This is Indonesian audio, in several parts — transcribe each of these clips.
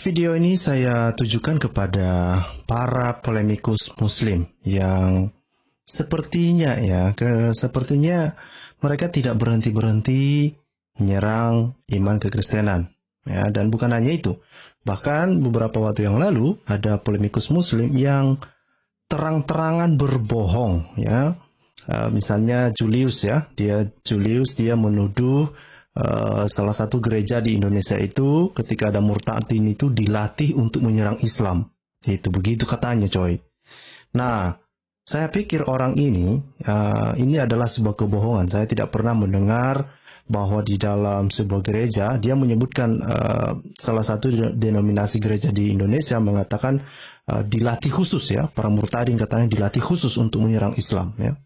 Video ini saya tujukan kepada para polemikus Muslim yang sepertinya mereka tidak berhenti-berhenti menyerang iman kekristenan. Ya, dan bukan hanya itu, bahkan beberapa waktu yang lalu ada polemikus Muslim yang terang-terangan berbohong. Ya, misalnya Julius dia menuduh salah satu gereja di Indonesia itu ketika ada murtadin itu dilatih untuk menyerang Islam. Itu begitu katanya, coy. Nah, saya pikir orang ini adalah sebuah kebohongan. Saya tidak pernah mendengar bahwa di dalam sebuah gereja dia menyebutkan salah satu denominasi gereja di Indonesia mengatakan dilatih khusus, ya, para murtadin katanya dilatih khusus untuk menyerang Islam, ya.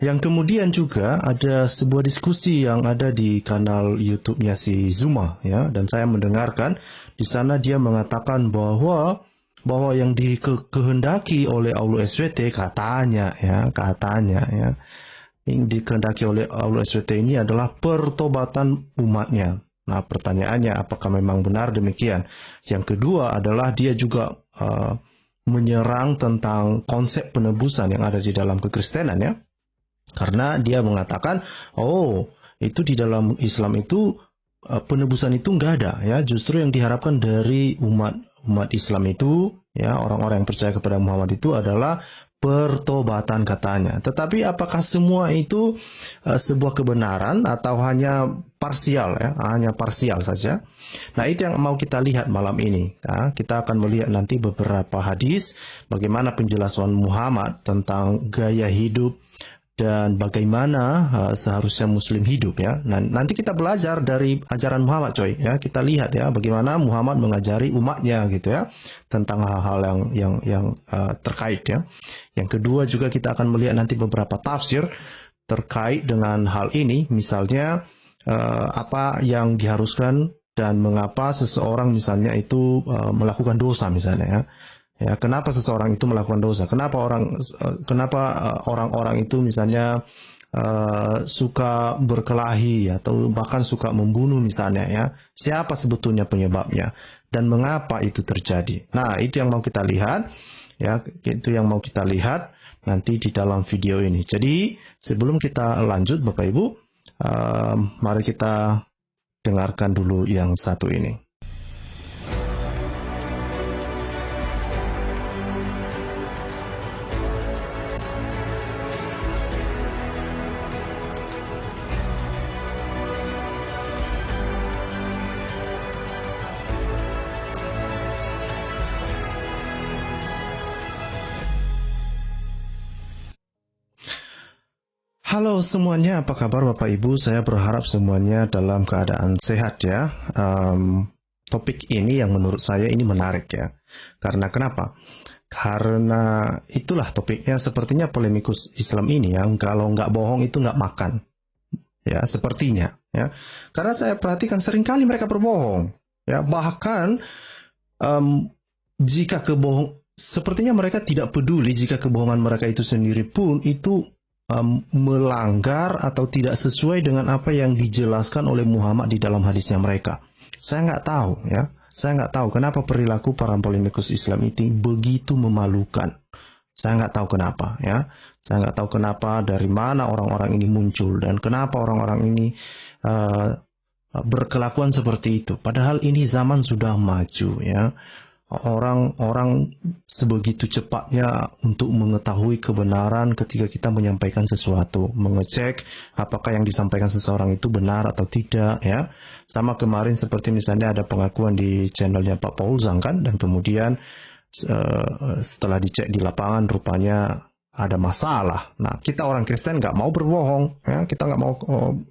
Yang kemudian juga ada sebuah diskusi yang ada di kanal YouTube-nya si Zuma, ya, dan saya mendengarkan di sana dia mengatakan bahwa yang dikehendaki oleh Aulu SWT katanya yang dikehendaki oleh Aulu SWT ini adalah pertobatan umatnya. Nah, pertanyaannya apakah memang benar demikian? Yang kedua adalah dia juga menyerang tentang konsep penebusan yang ada di dalam kekristenan, ya. Karena dia mengatakan, itu di dalam Islam itu penebusan itu enggak ada, ya. Justru yang diharapkan dari umat Islam itu, ya, orang-orang yang percaya kepada Muhammad itu adalah pertobatan katanya. Tetapi apakah semua itu sebuah kebenaran atau hanya parsial, ya? Hanya parsial saja. Nah, itu yang mau kita lihat malam ini. Nah, kita akan melihat nanti beberapa hadis bagaimana penjelasan Muhammad tentang gaya hidup dan bagaimana seharusnya Muslim hidup, ya. Nah, nanti kita belajar dari ajaran Muhammad, coy, ya. Kita lihat, ya, bagaimana Muhammad mengajari umatnya, gitu, ya, tentang hal-hal yang terkait, ya. Yang kedua juga kita akan melihat nanti beberapa tafsir terkait dengan hal ini, misalnya apa yang diharuskan dan mengapa seseorang misalnya itu melakukan dosa, misalnya, ya. Ya, kenapa seseorang itu melakukan dosa? Kenapa orang-orang itu misalnya suka berkelahi atau bahkan suka membunuh misalnya, ya? Siapa sebetulnya penyebabnya dan mengapa itu terjadi? Nah, itu yang mau kita lihat, ya. Itu yang mau kita lihat nanti di dalam video ini. Jadi sebelum kita lanjut, Bapak Ibu, mari kita dengarkan dulu yang satu ini. Halo semuanya, apa kabar Bapak Ibu? Saya berharap semuanya dalam keadaan sehat, ya. Topik ini yang menurut saya ini menarik, ya. Karena kenapa? Karena itulah topiknya, sepertinya polemikus Islam ini yang kalau nggak bohong itu nggak makan. Ya, sepertinya, ya. Karena saya perhatikan seringkali mereka berbohong. Ya, bahkan jika sepertinya mereka tidak peduli jika kebohongan mereka itu sendiri pun itu melanggar atau tidak sesuai dengan apa yang dijelaskan oleh Muhammad di dalam hadisnya mereka. Saya nggak tahu, ya. Saya nggak tahu kenapa perilaku para polemikus Islam itu begitu memalukan. Saya nggak tahu kenapa, ya. Saya nggak tahu kenapa, dari mana orang-orang ini muncul dan kenapa orang-orang ini berkelakuan seperti itu. Padahal ini zaman sudah maju, ya. Orang-orang sebegitu cepatnya untuk mengetahui kebenaran ketika kita menyampaikan sesuatu, mengecek apakah yang disampaikan seseorang itu benar atau tidak, ya. Sama kemarin seperti misalnya ada pengakuan di channelnya Pak Paulzang, kan, dan kemudian setelah dicek di lapangan rupanya ada masalah. Nah, kita orang Kristen nggak mau berbohong, ya. Kita nggak mau,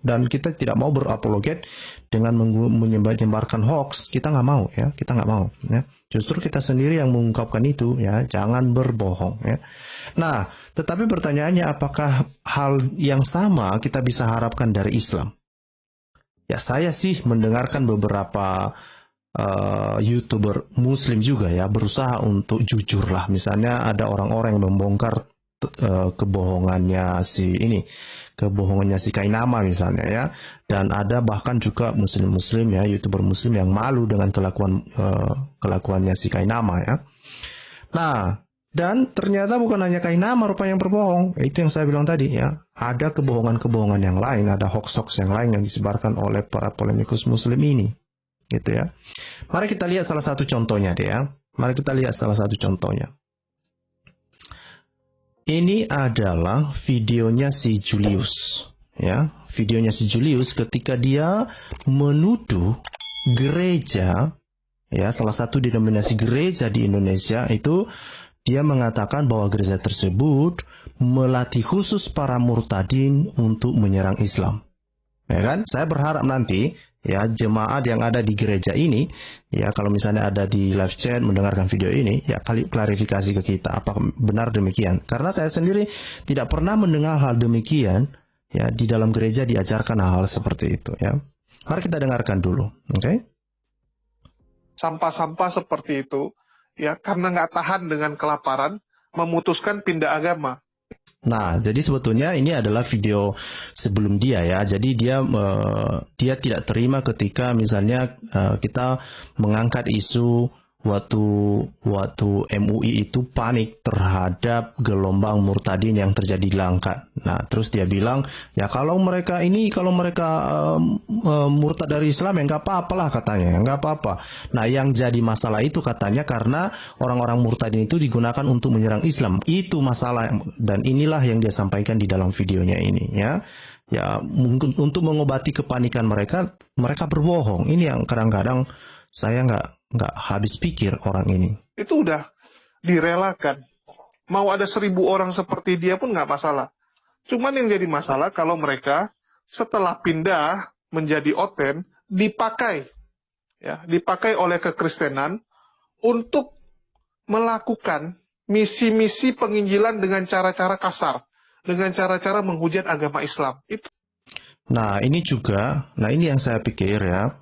dan kita tidak mau berapologet dengan menyebarkan hoax. Kita nggak mau, ya. Kita nggak mau, ya. Justru kita sendiri yang mengungkapkan itu, ya. Jangan berbohong, ya. Nah, tetapi pertanyaannya, apakah hal yang sama kita bisa harapkan dari Islam? Ya, saya sih mendengarkan beberapa YouTuber Muslim juga, ya, berusaha untuk jujur lah. Misalnya ada orang-orang yang membongkar kebohongannya si ini, kebohongannya si Kainama misalnya ya. Dan ada bahkan juga muslim-muslim ya, YouTuber muslim yang malu dengan kelakuannya si Kainama ya. Nah, dan ternyata bukan hanya Kainama rupanya yang berbohong. Itu yang saya bilang tadi ya. Ada kebohongan-kebohongan yang lain, ada hoax-hoax yang lain yang disebarkan oleh para polemikus muslim ini. Gitu ya. Mari kita lihat salah satu contohnya deh ya. Mari kita lihat salah satu contohnya. Ini adalah videonya si Julius, ya, videonya si Julius ketika dia menuduh gereja, ya, salah satu denominasi gereja di Indonesia itu, dia mengatakan bahwa gereja tersebut melatih khusus para murtadin untuk menyerang Islam, ya kan? Saya berharap nanti ya jemaat yang ada di gereja ini, ya kalau misalnya ada di live chat mendengarkan video ini, ya klarifikasi ke kita apakah benar demikian. Karena saya sendiri tidak pernah mendengar hal demikian, ya di dalam gereja diajarkan hal seperti itu, ya. Mari kita dengarkan dulu, oke? Sampah-sampah seperti itu, ya karena nggak tahan dengan kelaparan, memutuskan pindah agama. Nah, jadi sebetulnya ini adalah video sebelum dia ya. Jadi dia tidak terima ketika misalnya kita mengangkat isu waktu MUI itu panik terhadap gelombang murtadin yang terjadi di Langkat. Nah, terus dia bilang, ya kalau mereka murtad dari Islam ya nggak apa-apalah katanya, nggak apa-apa. Nah, yang jadi masalah itu katanya karena orang-orang murtadin itu digunakan untuk menyerang Islam. Itu masalah, dan inilah yang dia sampaikan di dalam videonya ini ya. Ya, mungkin untuk mengobati kepanikan mereka berbohong. Ini yang kadang-kadang saya nggak habis pikir orang ini. Itu udah direlakan. Mau ada 1.000 orang seperti dia pun nggak masalah. Cuman yang jadi masalah kalau mereka setelah pindah menjadi oten dipakai oleh kekristenan untuk melakukan misi-misi penginjilan dengan cara-cara kasar, dengan cara-cara menghujat agama Islam. Nah ini yang saya pikir ya.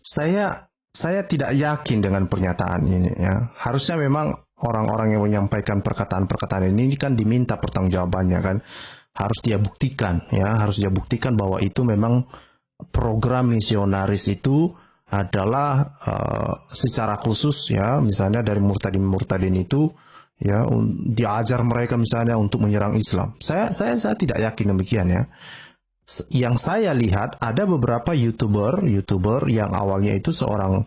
Saya tidak yakin dengan pernyataan ini ya. Harusnya memang orang-orang yang menyampaikan perkataan-perkataan ini kan diminta pertanggungjawabannya kan. Harus dia buktikan ya, harus dia buktikan bahwa itu memang program misionaris itu adalah secara khusus ya, misalnya dari murtadin itu ya diajar mereka misalnya untuk menyerang Islam. Saya tidak yakin demikian ya. Yang saya lihat ada beberapa YouTuber yang awalnya itu seorang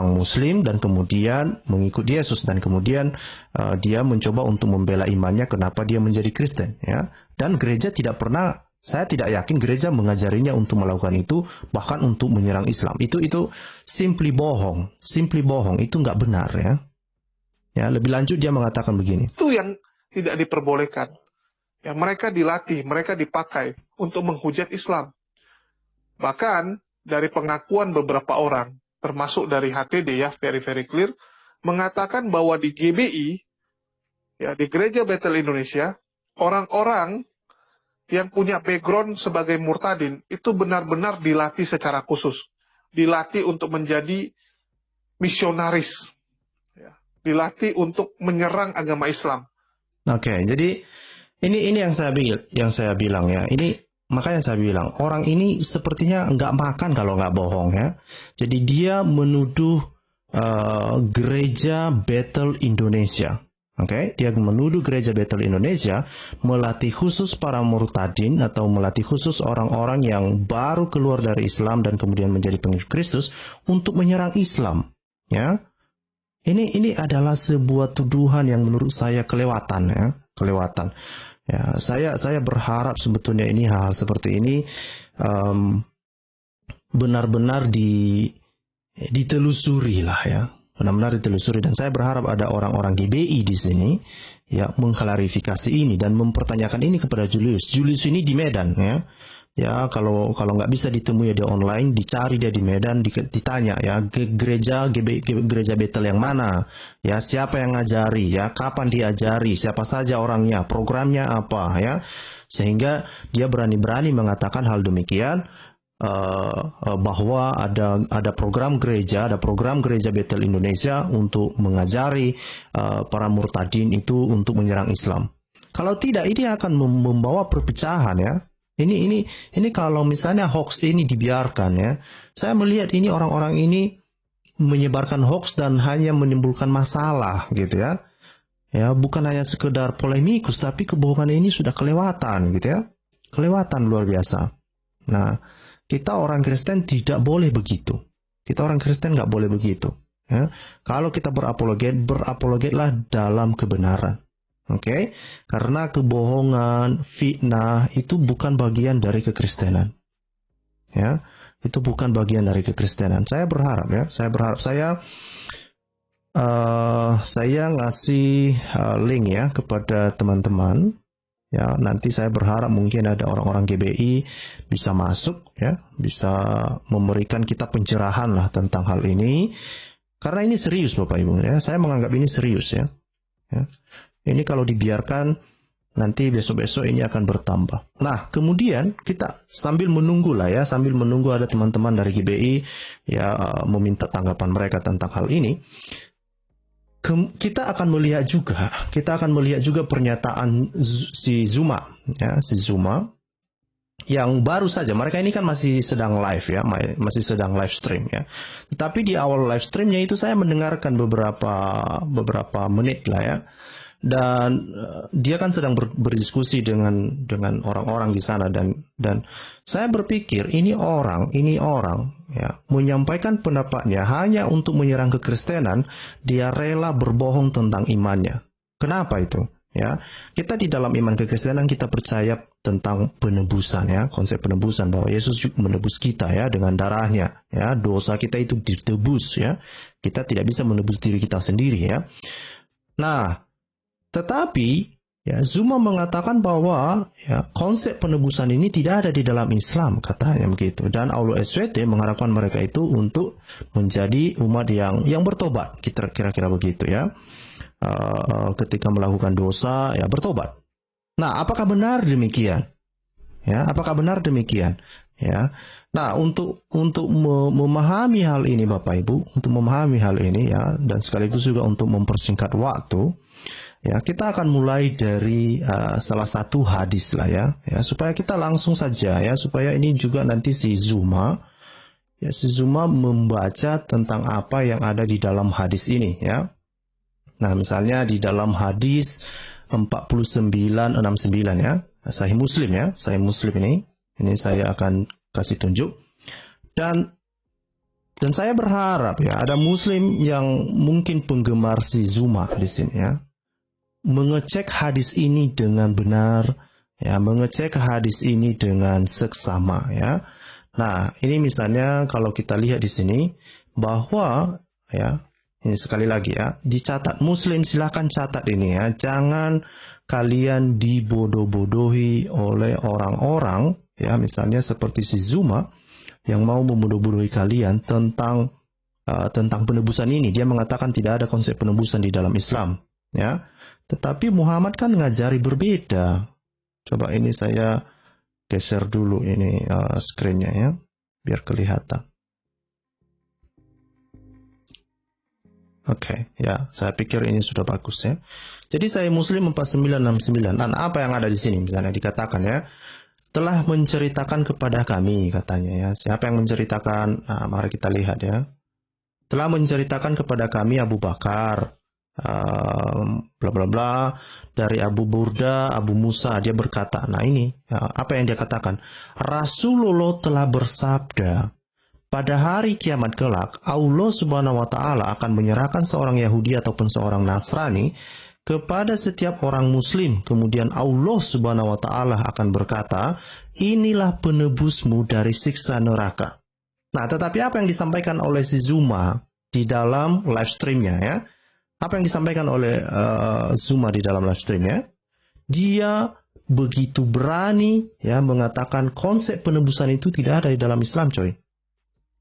Muslim dan kemudian mengikuti Yesus dan kemudian dia mencoba untuk membela imannya kenapa dia menjadi Kristen ya. Dan gereja saya tidak yakin gereja mengajarinya untuk melakukan itu, bahkan untuk menyerang Islam. Itu simply bohong, itu nggak benar ya. Ya, lebih lanjut dia mengatakan begini. Itu yang tidak diperbolehkan. Ya, mereka dilatih, mereka dipakai untuk menghujat Islam. Bahkan dari pengakuan beberapa orang, termasuk dari HTD ya, very clear, mengatakan bahwa di GBI, ya di Gereja Bethel Indonesia, orang-orang yang punya background sebagai murtadin itu benar-benar dilatih secara khusus, dilatih untuk menjadi misionaris, ya, dilatih untuk menyerang agama Islam. Oke, jadi ini yang saya bilang ya. Ini makanya saya bilang orang ini sepertinya nggak makan kalau nggak bohong ya. Jadi dia menuduh gereja Bethel Indonesia. Oke, dia menuduh gereja Bethel Indonesia melatih khusus para murtadin atau melatih khusus orang-orang yang baru keluar dari Islam dan kemudian menjadi pengikut Kristus untuk menyerang Islam. Ya, ini adalah sebuah tuduhan yang menurut saya kelewatan ya, kelewatan. Ya, saya berharap sebetulnya ini hal seperti ini benar-benar ditelusuri lah ya, benar-benar ditelusuri, dan saya berharap ada orang-orang GBI di sini ya mengklarifikasi ini dan mempertanyakan ini kepada Julius. Julius ini di Medan ya. Ya, kalau nggak bisa ditemui dia online, dicari dia di Medan, ditanya ya gereja Bethel yang mana, ya siapa yang ngajari, ya kapan diajari, siapa saja orangnya, programnya apa ya, sehingga dia berani-berani mengatakan hal demikian bahwa ada program gereja Bethel Indonesia untuk mengajari para murtadin itu untuk menyerang Islam. Kalau tidak, ini akan membawa perpecahan ya. Ini kalau misalnya hoax ini dibiarkan ya, saya melihat ini orang-orang ini menyebarkan hoax dan hanya menimbulkan masalah gitu ya. Ya, bukan hanya sekedar polemikus, tapi kebohongan ini sudah kelewatan gitu ya. Kelewatan luar biasa. Nah, kita orang Kristen tidak boleh begitu. Kita orang Kristen nggak boleh begitu. Ya. Kalau kita berapologetlah dalam kebenaran. Oke, karena kebohongan, fitnah itu bukan bagian dari kekristenan. Ya, itu bukan bagian dari kekristenan. Saya berharap saya ngasih link ya kepada teman-teman. Ya, nanti saya berharap mungkin ada orang-orang GBI bisa masuk ya, bisa memberikan kita pencerahan lah tentang hal ini. Karena ini serius Bapak Ibu ya. Saya menganggap ini serius ya. Ya. Ini kalau dibiarkan nanti besok-besok ini akan bertambah. Nah, kemudian kita sambil menunggu ada teman-teman dari GBI ya meminta tanggapan mereka tentang hal ini. Kita akan melihat juga pernyataan si Zuma yang baru saja. Mereka ini kan masih sedang live ya, masih sedang live stream ya. Tetapi di awal live streamnya itu saya mendengarkan beberapa menit lah ya. Dan dia kan sedang berdiskusi dengan orang-orang di sana dan saya berpikir ini orang ya menyampaikan pendapatnya hanya untuk menyerang kekristenan, dia rela berbohong tentang imannya. Kenapa itu? Ya, kita di dalam iman kekristenan kita percaya tentang penebusan ya, konsep penebusan bahwa Yesus menebus kita ya dengan darahnya ya, dosa kita itu ditebus ya. Kita tidak bisa menebus diri kita sendiri ya. Nah, tetapi ya, Zuma mengatakan bahwa ya, konsep penebusan ini tidak ada di dalam Islam, katanya begitu. Dan Aulo SWT mengharapkan mereka itu untuk menjadi umat yang bertobat, kira-kira begitu ya. Ketika melakukan dosa ya bertobat. Nah, apakah benar demikian? Ya, apakah benar demikian? Ya. Nah, untuk memahami hal ini Bapak Ibu, untuk memahami hal ini ya, dan sekaligus juga untuk mempersingkat waktu. Ya, kita akan mulai dari salah satu hadis lah ya, supaya kita langsung saja ya, supaya ini juga nanti si Zuma membaca tentang apa yang ada di dalam hadis ini ya. Nah, misalnya di dalam hadis 4969 ya, Sahih Muslim ini saya akan kasih tunjuk dan saya berharap ya ada Muslim yang mungkin penggemar si Zuma di sini ya, mengecek hadis ini dengan benar, ya, mengecek hadis ini dengan seksama, ya. Nah, ini misalnya kalau kita lihat di sini bahwa, ya, ini sekali lagi ya, dicatat Muslim, silahkan catat ini ya, jangan kalian dibodoh-bodohi oleh orang-orang, ya, misalnya seperti si Zuma yang mau membodoh-bodohi kalian tentang penebusan ini. Dia mengatakan tidak ada konsep penebusan di dalam Islam, ya. Tetapi Muhammad kan ngajari berbeda. Coba ini saya geser dulu ini screen-nya ya, biar kelihatan. Oke, ya, saya pikir ini sudah bagus ya. Jadi saya Muslim 4969. Dan apa yang ada di sini misalnya dikatakan ya, telah menceritakan kepada kami katanya ya. Siapa yang menceritakan? Nah, mari kita lihat ya. Telah menceritakan kepada kami Abu Bakar, bla bla bla, dari Abu Burda, Abu Musa, dia berkata. Nah ini apa yang dia katakan? Rasulullah telah bersabda, pada hari kiamat kelak Allah Subhanahu wa taala akan menyerahkan seorang Yahudi ataupun seorang Nasrani kepada setiap orang Muslim. Kemudian Allah Subhanahu wa taala akan berkata, inilah penebusmu dari siksa neraka. Nah, tetapi apa yang disampaikan oleh si Zuma di dalam live streamnya ya? Apa yang disampaikan oleh Zuma di dalam live streamnya? Dia begitu berani ya mengatakan konsep penebusan itu tidak ada di dalam Islam, coy.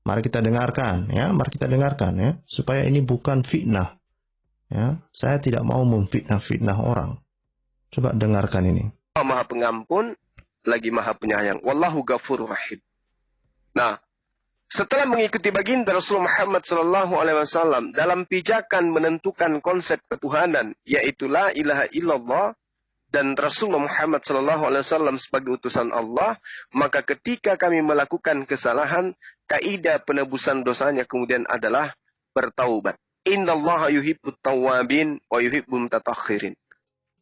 Mari kita dengarkan ya, supaya ini bukan fitnah. Ya, saya tidak mau memfitnah orang. Coba dengarkan ini. Maha Pengampun lagi Maha Penyayang. Wallahu Ghafurur Rahim. Nah, setelah mengikuti baginda Rasulullah Muhammad SAW dalam pijakan menentukan konsep ketuhanan, yaitu la ilaha illallah, dan Rasulullah Muhammad SAW sebagai utusan Allah, maka ketika kami melakukan kesalahan, kaidah penebusan dosanya kemudian adalah bertaubat. Innallaha yuhibbut tawwabin wa yuhibbul mutatahhirin.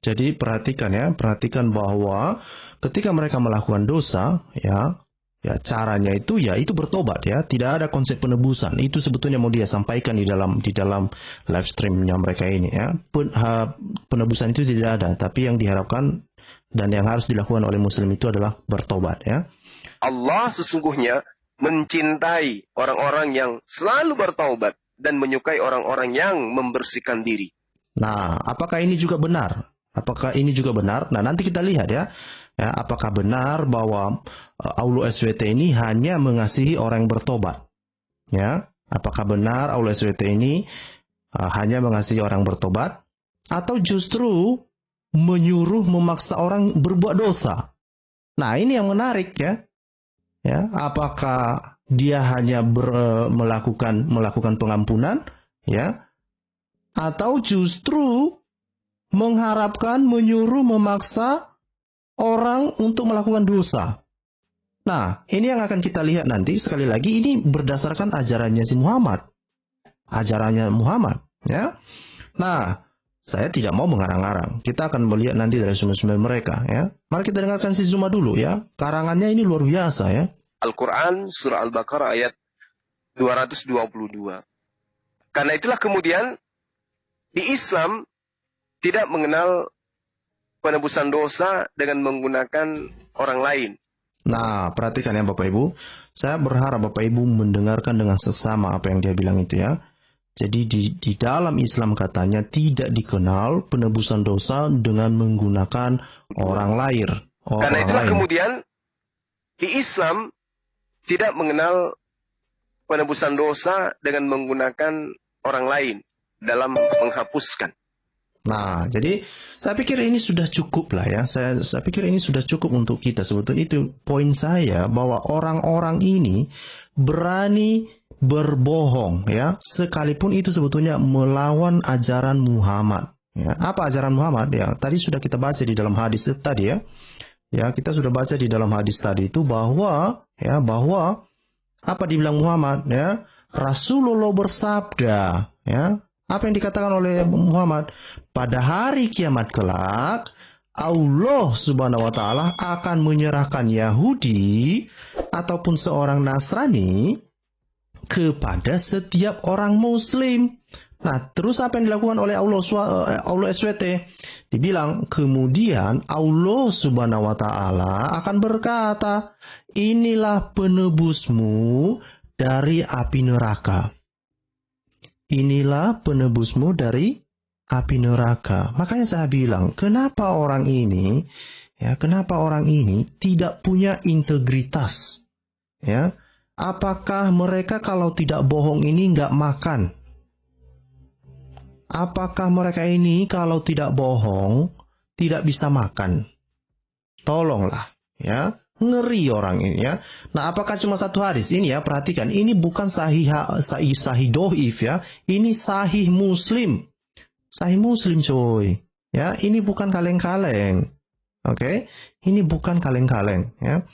Jadi perhatikan bahwa ketika mereka melakukan dosa, ya caranya itu bertobat ya, tidak ada konsep penebusan. Itu sebetulnya mau dia sampaikan di dalam live streamnya mereka ini ya. Penebusan itu tidak ada, tapi yang diharapkan dan yang harus dilakukan oleh muslim itu adalah bertobat ya. Allah sesungguhnya mencintai orang-orang yang selalu bertaubat dan menyukai orang-orang yang membersihkan diri. Nah, apakah ini juga benar? Nah, nanti kita lihat ya, apakah benar bahwa Allah SWT ini hanya mengasihi orang yang bertobat? Ya, apakah benar Allah SWT ini hanya mengasihi orang bertobat, atau justru menyuruh memaksa orang berbuat dosa? Nah, ini yang menarik ya. Ya, apakah dia hanya melakukan pengampunan, ya, atau justru mengharapkan, menyuruh, memaksa orang untuk melakukan dosa? Nah, ini yang akan kita lihat nanti. Sekali lagi, ini berdasarkan ajarannya si Muhammad. Ya. Nah, saya tidak mau mengarang-arang. Kita akan melihat nanti dari sumber-sumber mereka, ya. Mari kita dengarkan si Zuma dulu, ya. Karangannya ini luar biasa, ya. Al-Quran, surah Al-Baqarah ayat 222. Karena itulah kemudian, di Islam, tidak mengenal penebusan dosa dengan menggunakan orang lain. Nah, perhatikan ya Bapak Ibu. Saya berharap Bapak Ibu mendengarkan dengan seksama apa yang dia bilang itu ya. Jadi di dalam Islam katanya tidak dikenal penebusan dosa dengan menggunakan orang lain. Karena itulah kemudian di Islam tidak mengenal penebusan dosa dengan menggunakan orang lain dalam menghapuskan. Nah, jadi saya pikir ini sudah cukup lah ya. Saya pikir ini sudah cukup untuk kita. Sebetulnya itu poin saya, bahwa orang-orang ini berani berbohong ya, sekalipun itu sebetulnya melawan ajaran Muhammad. Ya, apa ajaran Muhammad? Ya, tadi sudah kita bahas di dalam hadis tadi ya. Ya, kita sudah bahas di dalam hadis tadi itu bahwa apa dibilang Muhammad ya? Rasulullah bersabda ya. Apa yang dikatakan oleh Muhammad? Pada hari kiamat kelak, Allah Subhanahu wa taala akan menyerahkan Yahudi ataupun seorang Nasrani kepada setiap orang muslim. Nah, terus apa yang dilakukan oleh Allah SWT? Dibilang, kemudian Allah Subhanahu wa taala akan berkata, inilah penebusmu dari api neraka. Inilah penebusmu dari api neraka. Makanya saya bilang, kenapa orang ini tidak punya integritas? Ya, apakah mereka kalau tidak bohong ini nggak makan? Apakah mereka ini kalau tidak bohong tidak bisa makan? Tolonglah, ya. Ngeri orang ini ya. Nah, apakah cuma satu hadis ini ya? Perhatikan, ini bukan sahih doif ya. Ini sahih Muslim. Sahih Muslim coy. Ya, ini bukan kaleng-kaleng. Oke? Ini bukan kaleng-kaleng ya.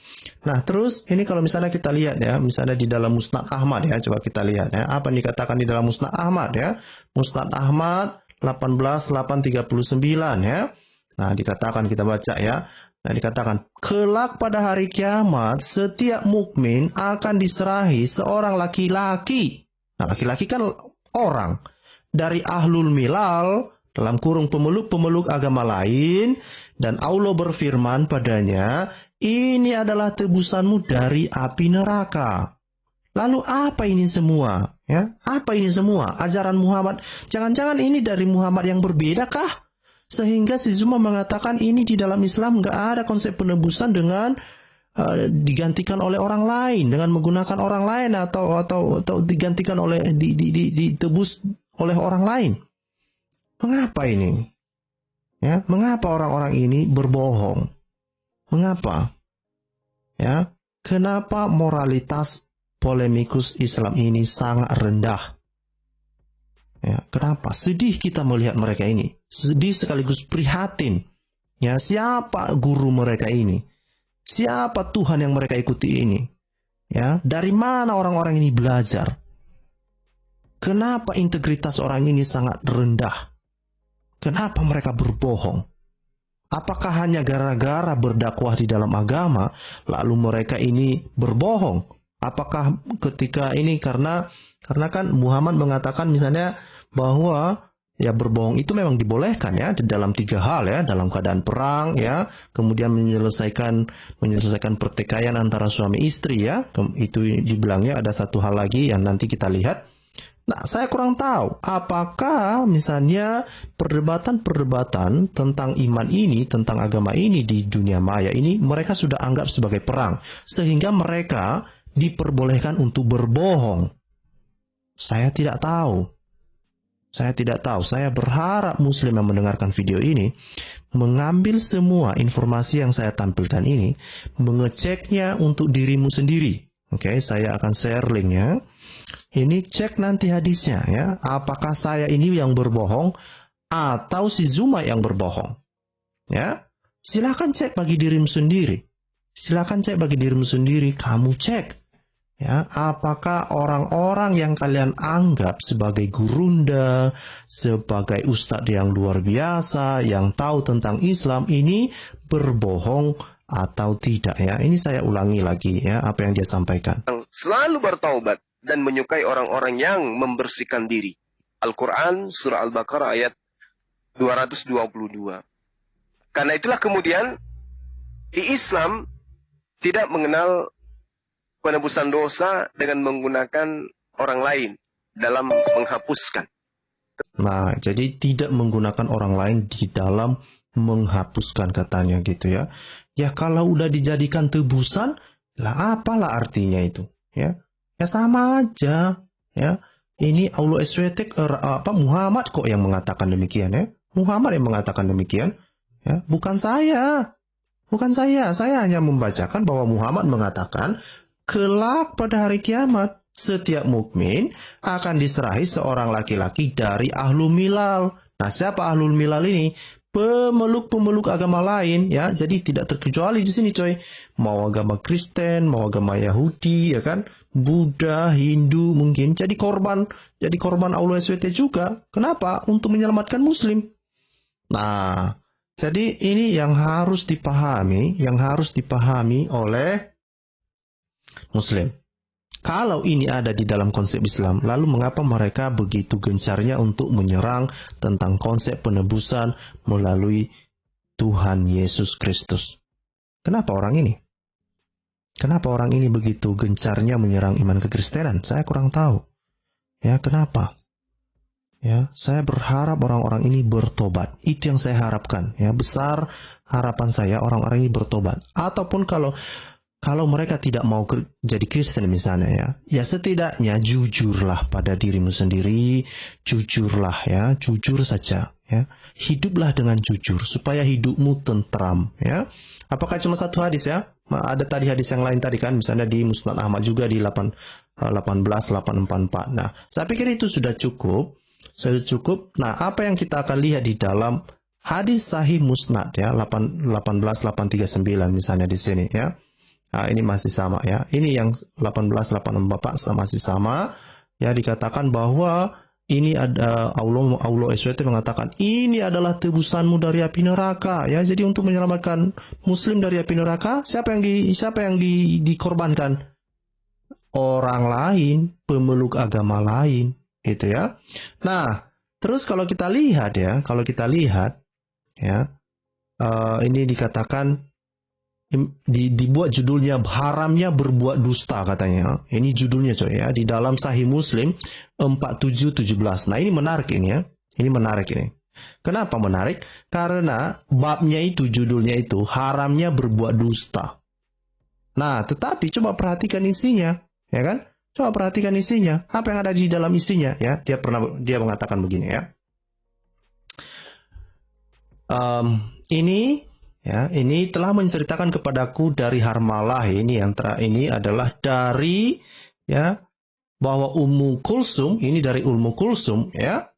Nah, terus ini kalau misalnya kita lihat ya, misalnya di dalam Musnad Ahmad ya, coba kita lihat ya. Apa yang dikatakan di dalam Musnad Ahmad ya? Musnad Ahmad 18.839 ya. Nah, dikatakan, kita baca ya. Nah, dikatakan, kelak pada hari kiamat, setiap mukmin akan diserahi seorang laki-laki. Nah, laki-laki kan orang. Dari ahlul milal, dalam kurung pemeluk-pemeluk agama lain. Dan Allah berfirman padanya, ini adalah tebusanmu dari api neraka. Lalu apa ini semua? Ya, apa ini semua? Ajaran Muhammad. Jangan-jangan ini dari Muhammad yang berbeda kah? Sehingga si Zuma mengatakan ini di dalam Islam nggak ada konsep penebusan dengan digantikan oleh orang lain, dengan menggunakan orang lain atau digantikan oleh ditebus oleh orang lain. Mengapa ini? Ya, mengapa orang-orang ini berbohong? Mengapa? Ya, kenapa moralitas polemikus Islam ini sangat rendah? Ya, kenapa? Sedih kita melihat mereka ini. Sedih sekaligus prihatin. Ya, siapa guru mereka ini? Siapa Tuhan yang mereka ikuti ini? Ya, dari mana orang-orang ini belajar? Kenapa integritas orang ini sangat rendah? Kenapa mereka berbohong? Apakah hanya gara-gara berdakwah di dalam agama, lalu mereka ini berbohong? Apakah ketika ini karena kan Muhammad mengatakan misalnya bahwa ya berbohong itu memang dibolehkan ya di dalam 3 hal ya, dalam keadaan perang ya, kemudian menyelesaikan pertikaian antara suami istri ya, itu dibilangnya ada 1 hal lagi yang nanti kita lihat. Nah, saya kurang tahu apakah misalnya perdebatan tentang iman ini, tentang agama ini di dunia maya ini mereka sudah anggap sebagai perang sehingga mereka diperbolehkan untuk berbohong. Saya tidak tahu. Saya berharap Muslim yang mendengarkan video ini mengambil semua informasi yang saya tampilkan ini, mengeceknya untuk dirimu sendiri. Oke, saya akan share linknya. Ini cek nanti hadisnya ya. Apakah saya ini yang berbohong atau si Zuma yang berbohong? Ya, silakan cek bagi dirimu sendiri. Kamu cek. Ya, apakah orang-orang yang kalian anggap sebagai gurunda, sebagai ustadz yang luar biasa, yang tahu tentang Islam ini berbohong atau tidak ya? Ini saya ulangi lagi ya, apa yang dia sampaikan. Selalu bertaubat dan menyukai orang-orang yang membersihkan diri. Al-Quran surah Al-Baqarah ayat 222. Karena itulah kemudian di Islam tidak mengenal penebusan dosa dengan menggunakan orang lain dalam menghapuskan. Nah, jadi tidak menggunakan orang lain di dalam menghapuskan katanya gitu ya. Ya kalau udah dijadikan tebusan, lah apalah artinya itu ya? Ya sama aja ya. Ini Allah SWT Muhammad kok yang mengatakan demikian ya. Muhammad yang mengatakan demikian ya, bukan saya. Saya hanya membacakan bahwa Muhammad mengatakan kelak pada hari kiamat, setiap mukmin akan diserahi seorang laki-laki dari ahlul milal. Nah, siapa ahlul milal ini? Pemeluk agama lain, ya. Jadi tidak terkecuali di sini, coy. Mau agama Kristen, mau agama Yahudi, ya kan? Buddha, Hindu mungkin. Jadi korban Allah SWT juga. Kenapa? Untuk menyelamatkan Muslim. Nah, jadi ini yang harus dipahami oleh Muslim. Kalau ini ada di dalam konsep Islam, lalu mengapa mereka begitu gencarnya untuk menyerang tentang konsep penebusan melalui Tuhan Yesus Kristus? Kenapa orang ini begitu gencarnya menyerang iman kekristenan? Saya kurang tahu. Ya, kenapa? Ya, saya berharap orang-orang ini bertobat. Itu yang saya harapkan. Ya, besar harapan saya orang-orang ini bertobat. Ataupun kalau mereka tidak mau jadi Kristen misalnya ya setidaknya jujurlah pada dirimu sendiri, jujurlah ya, jujur saja ya. Hiduplah dengan jujur supaya hidupmu tentram ya. Apakah cuma 1 hadis ya? Ada tadi hadis yang lain tadi kan, misalnya di Musnad Ahmad juga di 18:844. Nah, saya pikir itu sudah cukup. Nah, apa yang kita akan lihat di dalam hadis sahih Musnad ya 18:839 misalnya di sini ya. Nah, ini masih sama ya. Ini yang 18:844 masih sama. Ya, dikatakan bahwa ini ada Allah SWT mengatakan ini adalah tebusanmu dari api neraka ya. Jadi untuk menyelamatkan Muslim dari api neraka, siapa yang dikorbankan? Orang lain, pemeluk agama lain, gitu ya. Nah, terus kalau kita lihat ya, ini dikatakan dibuat judulnya haramnya berbuat dusta katanya. Ini judulnya coy ya di dalam Sahih Muslim 4717. Nah, ini menarik ini ya. Ini menarik ini. Kenapa menarik? Karena babnya itu judulnya itu haramnya berbuat dusta. Nah, tetapi coba perhatikan isinya, ya kan? Coba perhatikan isinya. Apa yang ada di dalam isinya ya? Dia mengatakan begini ya. Ini telah menceritakan kepadaku dari Harmalah ini adalah dari ya bahwa Ummu Kulsum ini dari Ummu Kulsum ya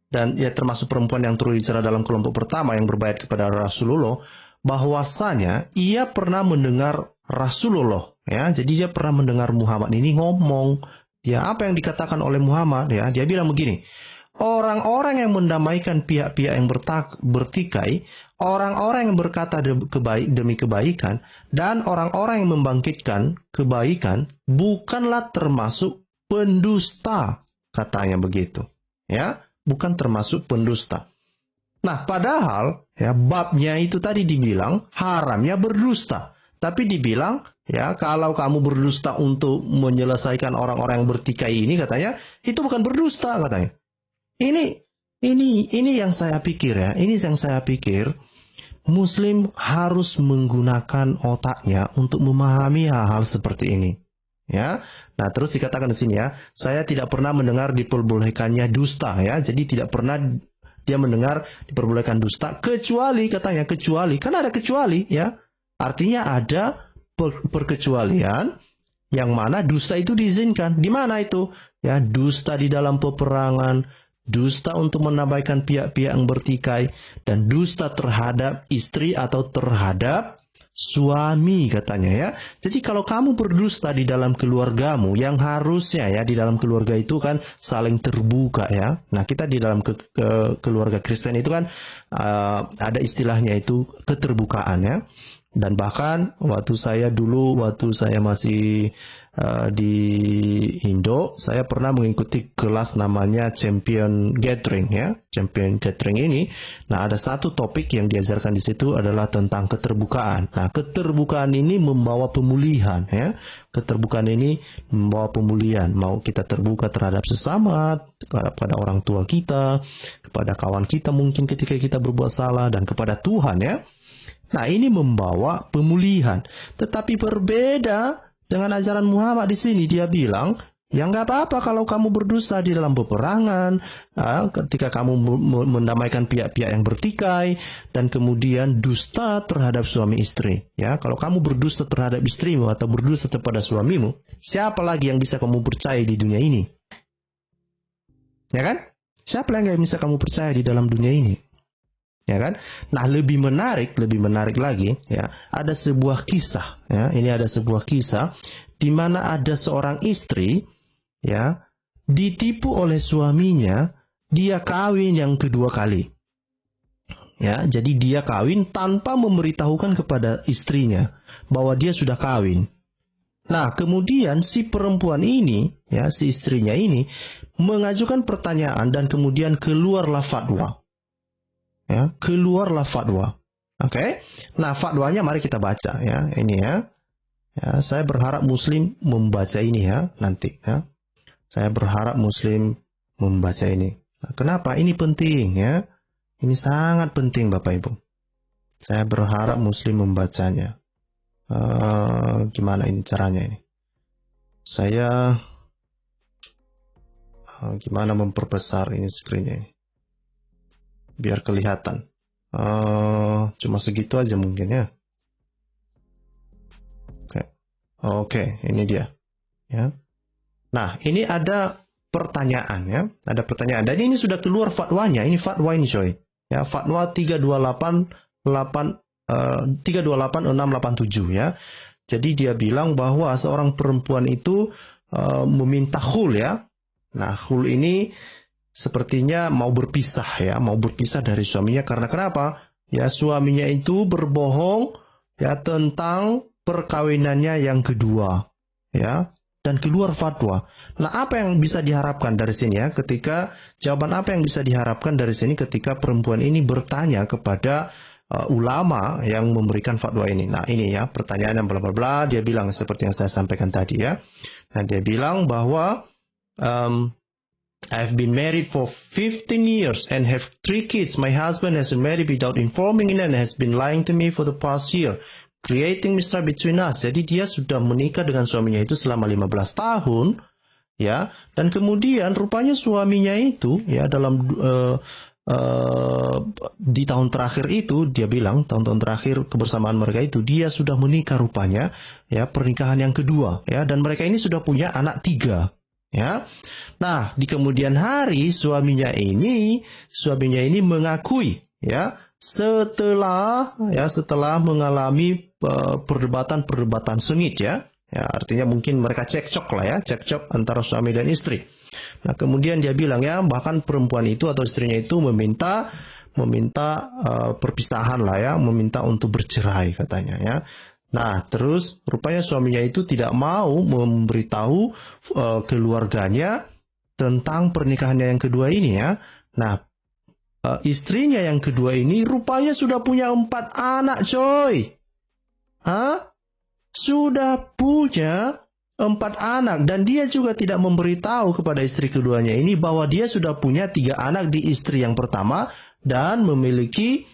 dan ya termasuk perempuan yang turut bicara dalam kelompok pertama yang berbaiat kepada Rasulullah, bahwasanya ia pernah mendengar Rasulullah, ya. Jadi dia pernah mendengar Muhammad ini ngomong, ya, apa yang dikatakan oleh Muhammad, ya. Dia bilang begini, orang-orang yang mendamaikan pihak-pihak yang bertikai, orang-orang yang berkata demi kebaikan, dan orang-orang yang membangkitkan kebaikan bukanlah termasuk pendusta, katanya begitu, ya, bukan termasuk pendusta. Nah, padahal ya babnya itu tadi dibilang haramnya berdusta, tapi dibilang ya kalau kamu berdusta untuk menyelesaikan orang-orang yang bertikai ini, katanya itu bukan berdusta, katanya. Ini yang saya pikir, ya. Ini yang saya pikir Muslim harus menggunakan otaknya untuk memahami hal-hal seperti ini. Ya, nah terus dikatakan di sini, ya, saya tidak pernah mendengar diperbolehkannya dusta, ya. Jadi tidak pernah dia mendengar diperbolehkan dusta, kecuali, katanya, kecuali, kan ada kecuali, ya. Artinya ada perkecualian yang mana dusta itu diizinkan. Di mana itu? Ya, dusta di dalam peperangan, dusta untuk menabaikan pihak-pihak yang bertikai, dan dusta terhadap istri atau terhadap suami, katanya, ya. Jadi kalau kamu berdusta di dalam keluargamu, yang harusnya ya di dalam keluarga itu kan saling terbuka, ya. Nah, kita di dalam keluarga Kristen itu kan ada istilahnya itu keterbukaan, ya. Dan bahkan waktu saya masih di Indo, saya pernah mengikuti kelas namanya Champion Gathering, ya. Champion Gathering ini, nah ada satu topik yang diajarkan di situ adalah tentang keterbukaan. Nah, keterbukaan ini membawa pemulihan, ya. Keterbukaan ini membawa pemulihan. Mau kita terbuka terhadap sesama, kepada orang tua kita, kepada kawan kita mungkin ketika kita berbuat salah, dan kepada Tuhan, ya. Nah, ini membawa pemulihan. Tetapi berbeda dengan ajaran Muhammad di sini. Dia bilang, ya nggak apa-apa kalau kamu berdusta di dalam peperangan, ketika kamu mendamaikan pihak-pihak yang bertikai, dan kemudian dusta terhadap suami istri. Ya, kalau kamu berdusta terhadap istrimu atau berdusta kepada suamimu, siapa lagi yang bisa kamu percaya di dunia ini? Ya kan? Siapa yang bisa kamu percaya di dalam dunia ini? Ya kan? Nah, lebih menarik lagi, ya, ada sebuah kisah, ya. Ini ada sebuah kisah di mana ada seorang istri, ya, ditipu oleh suaminya, dia kawin yang kedua kali. Ya, jadi dia kawin tanpa memberitahukan kepada istrinya bahwa dia sudah kawin. Nah, kemudian si perempuan ini, ya, si istrinya ini mengajukan pertanyaan dan kemudian keluarlah fatwa. Ya, keluarlah fatwa. Oke. Nah, fatwanya mari kita baca, ya. Ini, ya. Ya, saya berharap Muslim membaca ini, ya, nanti, ya. Saya berharap Muslim membaca ini. Nah, kenapa? Ini penting, ya. Ini sangat penting, Bapak Ibu. Saya berharap Muslim membacanya. Gimana ini caranya ini? Saya gimana memperbesar ini screen-nya ini? Biar kelihatan. Cuma segitu aja mungkin, ya. Oke, ini dia. Ya. Nah, ini ada pertanyaan, ya. Ada pertanyaan. Dan ini sudah keluar fatwanya. Ini fatwa ini, coy. Ya, fatwa 328-687, ya. Jadi dia bilang bahwa seorang perempuan itu meminta khul, ya. Nah, khul ini sepertinya mau berpisah, ya, mau berpisah dari suaminya. Karena kenapa? Ya, suaminya itu berbohong, ya, tentang perkawinannya yang kedua, ya, dan keluar fatwa. Nah, apa yang bisa diharapkan dari sini, ya, jawaban apa yang bisa diharapkan dari sini ketika perempuan ini bertanya kepada ulama yang memberikan fatwa ini? Nah, ini, ya, pertanyaan yang bla bla bla. Dia bilang seperti yang saya sampaikan tadi, ya. Nah, dia bilang bahwa I've been married for 15 years and have 3 kids. My husband has been married without informing me and has been lying to me for the past year, creating mistrust between us. Jadi dia sudah menikah dengan suaminya itu selama 15 tahun, ya. Dan kemudian rupanya suaminya itu, ya, dalam di tahun terakhir itu, dia bilang tahun-tahun terakhir kebersamaan mereka itu dia sudah menikah rupanya, ya, pernikahan yang kedua, ya. Dan mereka ini sudah punya anak 3. Ya. Nah, di kemudian hari suaminya ini mengakui, ya, setelah mengalami perdebatan sengit, ya. Ya, artinya mungkin mereka cekcok lah, ya, cekcok antara suami dan istri. Nah, kemudian dia bilang, ya, bahkan perempuan itu atau istrinya itu meminta perpisahan lah, ya, meminta untuk bercerai katanya, ya. Nah, terus rupanya suaminya itu tidak mau memberitahu keluarganya tentang pernikahannya yang kedua ini, ya. Nah, istrinya yang kedua ini rupanya sudah punya 4 anak, coy. Sudah punya 4 anak, dan dia juga tidak memberitahu kepada istri keduanya ini bahwa dia sudah punya 3 anak di istri yang pertama dan memiliki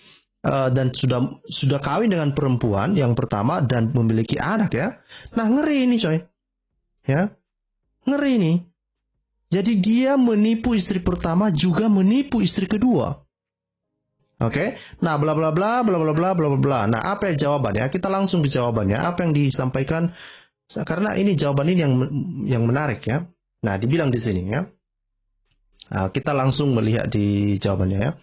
dan sudah kawin dengan perempuan yang pertama dan memiliki anak, ya. Nah, ngeri ini, coy. Ya. Ngeri ini. Jadi dia menipu istri pertama juga menipu istri kedua. Oke. Nah, bla bla bla bla bla bla bla bla. Nah, apa yang jawabannya? Kita langsung ke jawabannya. Apa yang disampaikan? Karena ini jawaban ini yang menarik, ya. Nah, dibilang di sini, ya. Nah, kita langsung melihat di jawabannya, ya.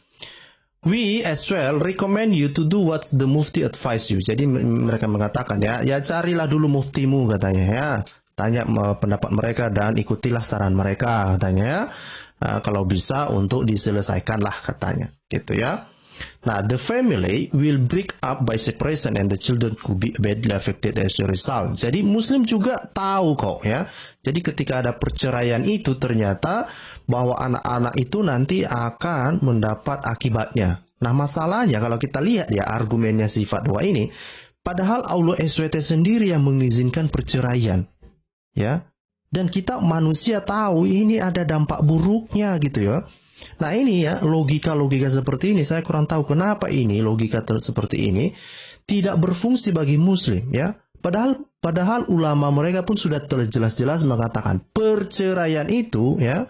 We as well recommend you to do what the mufti advise you. Jadi mereka mengatakan, ya carilah dulu muftimu katanya, ya. Tanya pendapat mereka dan ikutilah saran mereka katanya, ya. Kalau bisa untuk diselesaikanlah katanya, gitu, ya. Nah, the family will break up by separation and the children could be badly affected as a result. Jadi Muslim juga tahu kok, ya. Jadi ketika ada perceraian itu ternyata bahwa anak-anak itu nanti akan mendapat akibatnya. Nah, masalahnya kalau kita lihat, ya, argumennya si fatwa ini, padahal Allah SWT sendiri yang mengizinkan perceraian, ya. Dan kita manusia tahu ini ada dampak buruknya, gitu, ya. Nah, ini, ya, logika-logika seperti ini saya kurang tahu kenapa ini logika seperti ini tidak berfungsi bagi Muslim, ya. Padahal ulama mereka pun sudah jelas-jelas mengatakan perceraian itu, ya,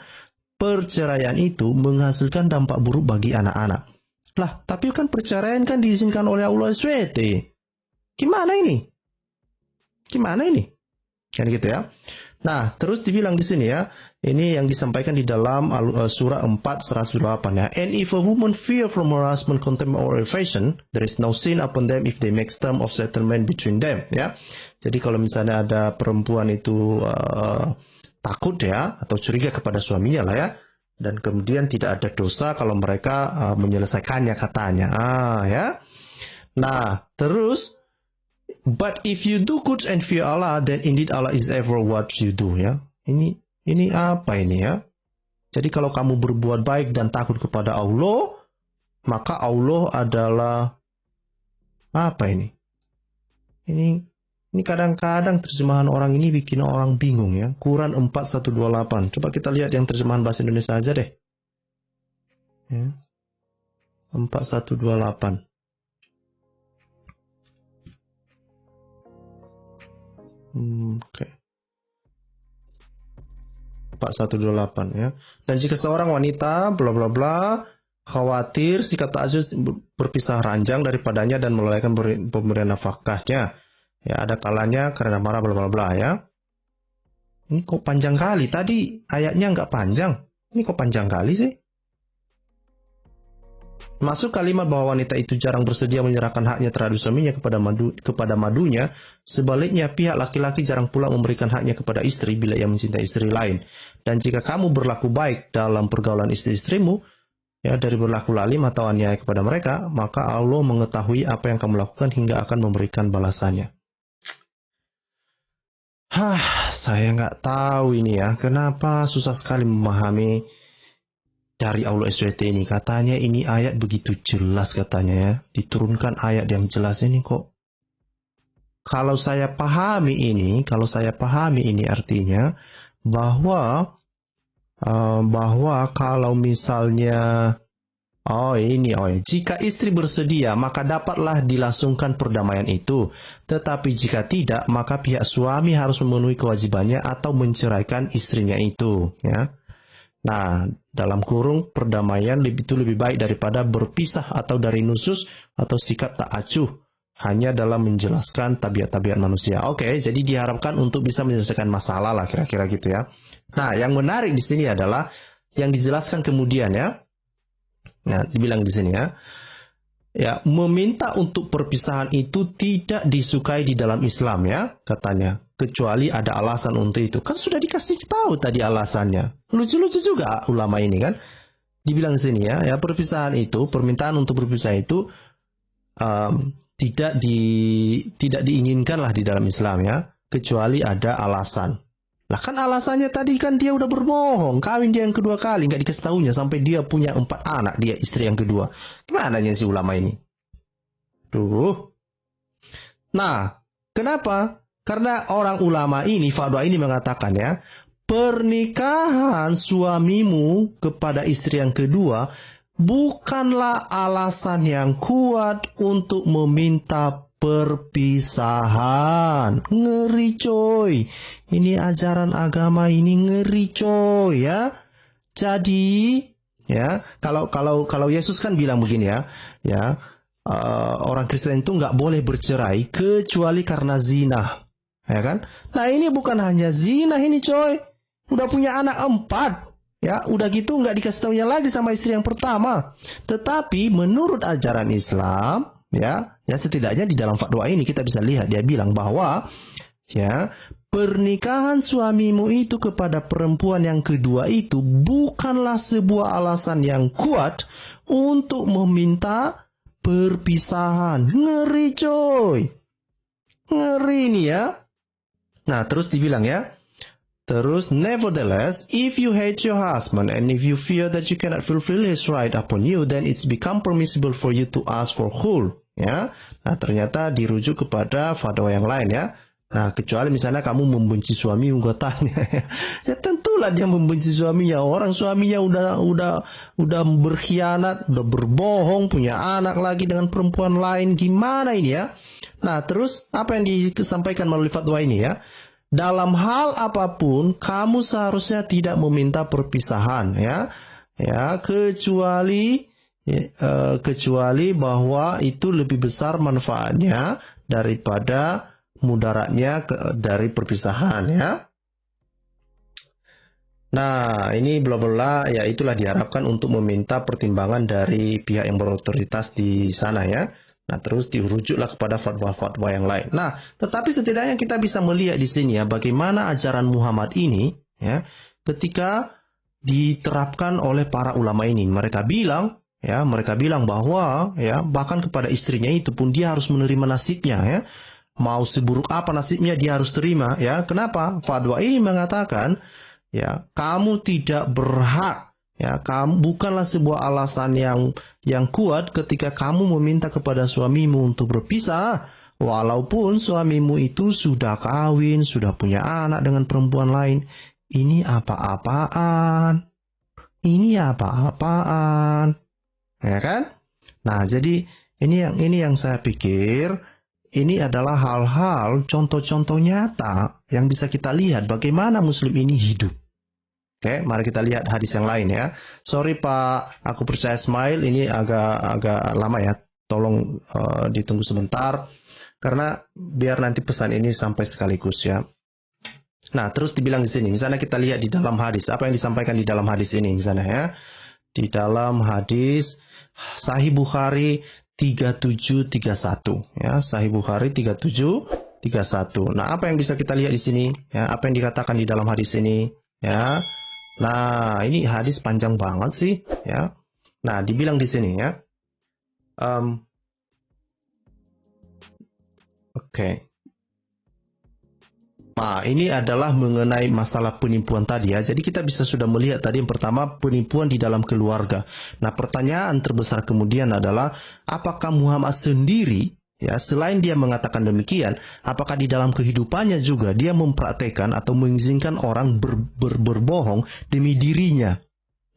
perceraian itu menghasilkan dampak buruk bagi anak-anak. Lah, tapi kan perceraian kan diizinkan oleh Allah SWT. Gimana ini? Gimana ini? Kan gitu, ya. Nah, terus dibilang di sini, ya, ini yang disampaikan di dalam surah 4:108, ya. And if a woman fear from her husband contempt or evasion, there is no sin upon them if they make term of settlement between them, ya. Jadi kalau misalnya ada perempuan itu takut, ya, atau curiga kepada suaminya lah, ya, dan kemudian tidak ada dosa kalau mereka menyelesaikannya katanya, ya. Nah, terus but if you do good and fear Allah, then indeed Allah is ever what you do, ya. Ini apa ini, ya? Jadi kalau kamu berbuat baik dan takut kepada Allah, maka Allah adalah apa ini? Ini kadang-kadang terjemahan orang ini bikin orang bingung, ya. Quran 4:128. Coba kita lihat yang terjemahan bahasa Indonesia aja deh. Ya. 4:128. Oke. 4:128, ya. Dan jika seorang wanita bla bla bla khawatir sikap ta'ajud berpisah ranjang daripadanya dan melalaikan pemberian nafkahnya, ya, ada kalanya karena marah bla bla bla, ya. Ini kok panjang kali? Tadi ayatnya nggak panjang. Ini kok panjang kali sih? Masuk kalimat bahwa wanita itu jarang bersedia menyerahkan haknya terhadap suaminya kepada madunya. Sebaliknya, pihak laki-laki jarang pula memberikan haknya kepada istri bila ia mencintai istri lain. Dan jika kamu berlaku baik dalam pergaulan istri-istrimu, ya, dari berlaku lalim atau aniaya kepada mereka, maka Allah mengetahui apa yang kamu lakukan hingga akan memberikan balasannya. Saya nggak tahu ini, ya. Kenapa susah sekali memahami dari Allah SWT ini. Katanya ini ayat begitu jelas katanya, ya. Diturunkan ayat yang jelas ini kok. Kalau saya pahami ini artinya bahwa kalau misalnya jika istri bersedia maka dapatlah dilangsungkan perdamaian itu. Tetapi jika tidak, maka pihak suami harus memenuhi kewajibannya atau menceraikan istrinya itu, ya. Nah, dalam kurung perdamaian itu lebih baik daripada berpisah atau dari nusus atau sikap tak acuh hanya dalam menjelaskan tabiat-tabiat manusia. Oke, jadi diharapkan untuk bisa menyelesaikan masalah lah kira-kira gitu, ya. Nah, yang menarik di sini adalah yang dijelaskan kemudian ya. Nah, dibilang di sini ya. Ya, meminta untuk perpisahan itu tidak disukai di dalam Islam ya, katanya. Kecuali ada alasan untuk itu. Kan sudah dikasih tahu tadi alasannya. Lucu-lucu juga ulama ini kan. Dibilang di sini ya, perpisahan itu, permintaan untuk berpisah itu tidak diinginkan lah di dalam Islam ya, kecuali ada alasan. Lah kan alasannya tadi kan dia udah berbohong, kawin dia yang kedua kali, nggak dikasih tahunya sampai dia punya 4 anak, dia istri yang kedua. Gimana si ulama ini? Duh. Nah, kenapa? Karena orang ulama ini, fatwa ini mengatakan ya, pernikahan suamimu kepada istri yang kedua bukanlah alasan yang kuat untuk meminta perpisahan. Ngeri coy. Ini ajaran agama ini ngeri coy ya. Jadi ya, kalau Yesus kan bilang begini ya, orang Kristen itu nggak boleh bercerai kecuali karena zina. Ya kan? Nah, ini bukan hanya zina ini coy. Udah punya anak 4. Ya, udah gitu nggak dikasih taunya lagi sama istri yang pertama. Tetapi menurut ajaran Islam, ya setidaknya di dalam fatwa ini kita bisa lihat dia bilang bahwa ya, pernikahan suamimu itu kepada perempuan yang kedua itu bukanlah sebuah alasan yang kuat untuk meminta perpisahan. Ngeri coy. Ngeri nih ya. Nah, terus dibilang ya. Terus, nevertheless, if you hate your husband and if you fear that you cannot fulfill his right upon you, then it's become permissible for you to ask for khul. Ya, nah ternyata dirujuk kepada fatwa yang lain ya. Nah, kecuali misalnya kamu membenci suami, gue tanya ya tentulah dia membenci suaminya. Orang suaminya udah berkhianat, udah berbohong, punya anak lagi dengan perempuan lain. Gimana ini ya? Nah, terus apa yang disampaikan melalui fatwa ini ya? Dalam hal apapun, kamu seharusnya tidak meminta perpisahan, ya, kecuali bahwa itu lebih besar manfaatnya daripada mudaratnya dari perpisahan, ya. Nah, ini bla bla, ya itulah diharapkan untuk meminta pertimbangan dari pihak yang berotoritas di sana, ya. Nah, terus dirujuklah kepada fatwa-fatwa yang lain. Nah, tetapi setidaknya kita bisa melihat di sini ya, bagaimana ajaran Muhammad ini ya, ketika diterapkan oleh para ulama ini. Mereka bilang bahwa ya, bahkan kepada istrinya itu pun dia harus menerima nasibnya ya. Mau seburuk apa nasibnya dia harus terima ya. Kenapa? Fatwa ini mengatakan ya, kamu tidak berhak ya, bukanlah sebuah alasan yang kuat ketika kamu meminta kepada suamimu untuk berpisah, walaupun suamimu itu sudah kawin, sudah punya anak dengan perempuan lain. Ini apa-apaan? Ya kan? Nah, jadi ini yang saya pikir ini adalah hal-hal contoh-contoh nyata yang bisa kita lihat bagaimana Muslim ini hidup. Oke, mari kita lihat hadis yang lain ya. Sorry Pak, aku percaya Smile ini agak lama ya. Tolong ditunggu sebentar karena biar nanti pesan ini sampai sekaligus ya. Nah, terus dibilang di sini, misalnya kita lihat di dalam hadis, apa yang disampaikan di dalam hadis ini misalnya ya. Di dalam hadis Sahih Bukhari 3731 ya, Sahih Bukhari 3731. Nah, apa yang bisa kita lihat di sini ya, apa yang dikatakan di dalam hadis ini ya. Nah, ini hadis panjang banget sih, ya. Nah, dibilang di sini ya. Oke. Nah, ini adalah mengenai masalah penipuan tadi ya. Jadi kita bisa sudah melihat tadi yang pertama penipuan di dalam keluarga. Nah, pertanyaan terbesar kemudian adalah apakah Muhammad sendiri ya, selain dia mengatakan demikian, apakah di dalam kehidupannya juga dia mempraktekkan atau mengizinkan orang berbohong demi dirinya?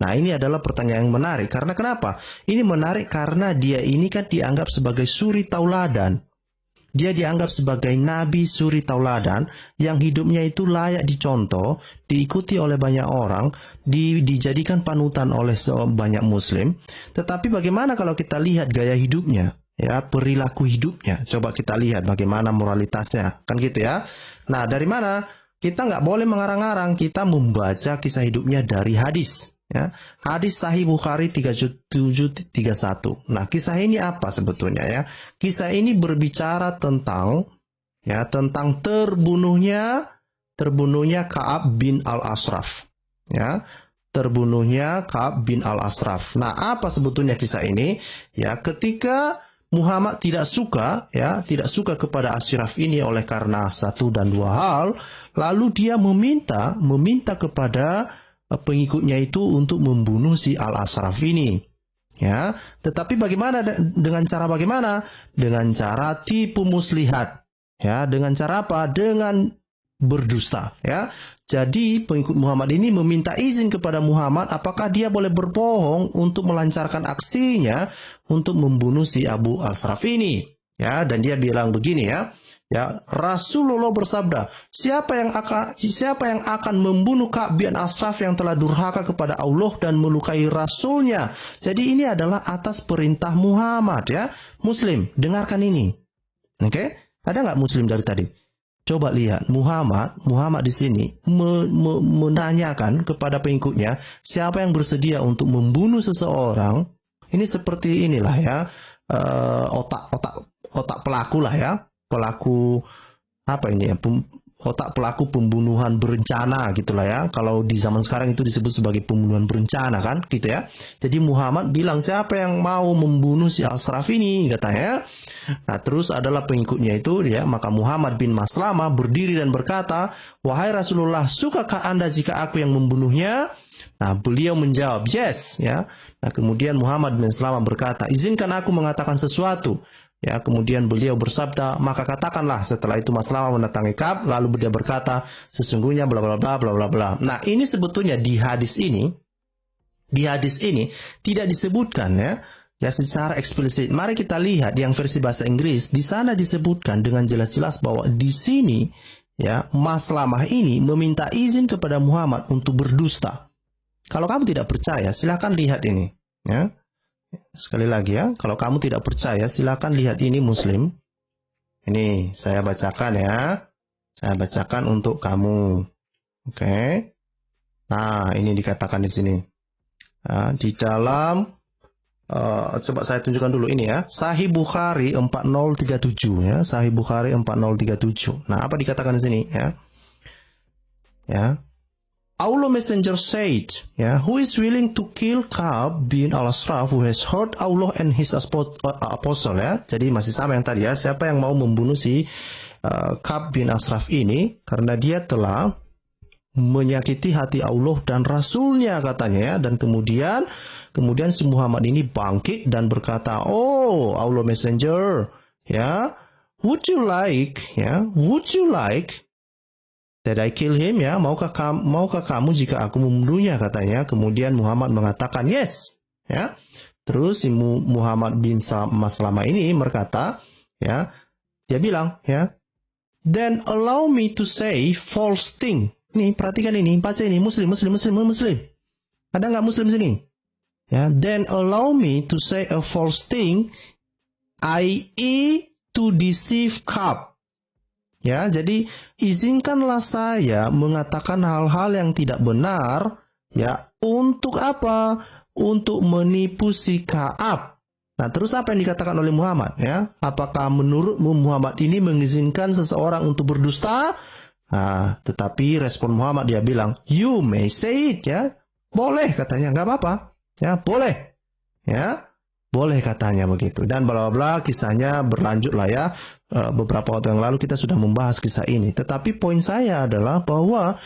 Nah, ini adalah pertanyaan yang menarik. Karena kenapa? Ini menarik karena dia ini kan dianggap sebagai suri tauladan. Dia dianggap sebagai nabi suri tauladan yang hidupnya itu layak dicontoh, diikuti oleh banyak orang, dijadikan panutan oleh banyak muslim. Tetapi bagaimana kalau kita lihat gaya hidupnya? Ya, perilaku hidupnya. Coba kita lihat bagaimana moralitasnya. Kan gitu ya. Nah, dari mana kita nggak boleh mengarang-arang, kita membaca kisah hidupnya dari hadis. Ya, hadis Sahih Bukhari 3731. Nah, kisah ini apa sebetulnya ya? Kisah ini berbicara tentang terbunuhnya Ka'ab bin Al-Ashraf. Ya, terbunuhnya Ka'ab bin Al-Ashraf. Nah, apa sebetulnya kisah ini? Ya, ketika Muhammad tidak suka kepada Ashraf ini oleh karena satu dan dua hal, lalu dia meminta kepada pengikutnya itu untuk membunuh si Al-Ashraf ini. Ya, tetapi dengan cara bagaimana? Dengan cara tipu muslihat. Ya, dengan cara apa? Dengan berdusta, ya. Jadi pengikut Muhammad ini meminta izin kepada Muhammad apakah dia boleh berbohong untuk melancarkan aksinya untuk membunuh si Abu Ashraf ini. Ya, dan dia bilang begini ya. Ya, Rasulullah bersabda, siapa yang akan membunuh Ka'ab bin Ashraf yang telah durhaka kepada Allah dan melukai Rasulnya. Jadi ini adalah atas perintah Muhammad, ya. Muslim, dengarkan ini. Oke? Ada nggak Muslim dari tadi? Coba lihat, Muhammad di sini menanyakan kepada pengikutnya, siapa yang bersedia untuk membunuh seseorang. Ini seperti inilah ya, otak pelaku lah ya, pelaku apa ini ya, otak pelaku pembunuhan berencana gitulah ya. Kalau di zaman sekarang itu disebut sebagai pembunuhan berencana kan, gitu ya. Jadi Muhammad bilang siapa yang mau membunuh si Ashraf ini katanya. Nah, terus adalah pengikutnya itu ya, maka Muhammad bin Maslamah berdiri dan berkata, wahai Rasulullah, sukakah Anda jika aku yang membunuhnya? Nah, beliau menjawab, yes, ya. Nah, kemudian Muhammad bin Maslamah berkata, izinkan aku mengatakan sesuatu. Ya, kemudian beliau bersabda, maka katakanlah. Setelah itu Maslamah mendatangi Ka'ab, lalu dia berkata, sesungguhnya bla bla bla bla bla bla. Nah, ini sebetulnya di hadis ini tidak disebutkan ya secara eksplisit. Mari kita lihat yang versi bahasa Inggris, di sana disebutkan dengan jelas-jelas bahwa di sini ya Maslamah ini meminta izin kepada Muhammad untuk berdusta. Kalau kamu tidak percaya, silakan lihat ini, ya. Sekali lagi ya, kalau kamu tidak percaya, silakan lihat ini Muslim. Ini saya bacakan ya. Saya bacakan untuk kamu. Oke. Nah, ini dikatakan di sini. Nah, di dalam coba saya tunjukkan dulu ini ya. Sahih Bukhari 4037 ya. Sahih Bukhari 4037. Nah, apa dikatakan di sini ya? Ya. Allah Messenger said, who is willing to kill Ka'ab bin Al-Ashraf who has hurt Allah and his apostle, ya. Jadi masih sama yang tadi ya, siapa yang mau membunuh si Ka'ab bin Ashraf ini karena dia telah menyakiti hati Allah dan Rasulnya katanya ya. Dan kemudian si Muhammad ini bangkit dan berkata, oh Allah Messenger, ya, would you like that I kill him, ya, maukah kamu jika aku membunuhnya katanya. Kemudian Muhammad mengatakan yes, ya. Terus si Muhammad bin Maslamah ini berkata, ya, dia bilang, ya, then allow me to say false thing. Nih, perhatikan ini, baca ini, Muslim. Ada nggak Muslim sini? Ya, then allow me to say a false thing, i.e. to deceive Ka'ab. Ya, jadi izinkanlah saya mengatakan hal-hal yang tidak benar, ya, untuk apa? Untuk menipu si Ka'ab. Nah, terus apa yang dikatakan oleh Muhammad, ya? Apakah menurutmu Muhammad ini mengizinkan seseorang untuk berdusta? Nah, tetapi respon Muhammad dia bilang, you may say it, ya. Boleh katanya, nggak apa-apa. Ya, boleh. Ya. Boleh katanya begitu. Dan bla bla kisahnya berlanjut lah ya. Beberapa waktu yang lalu kita sudah membahas kisah ini. Tetapi poin saya adalah bahwa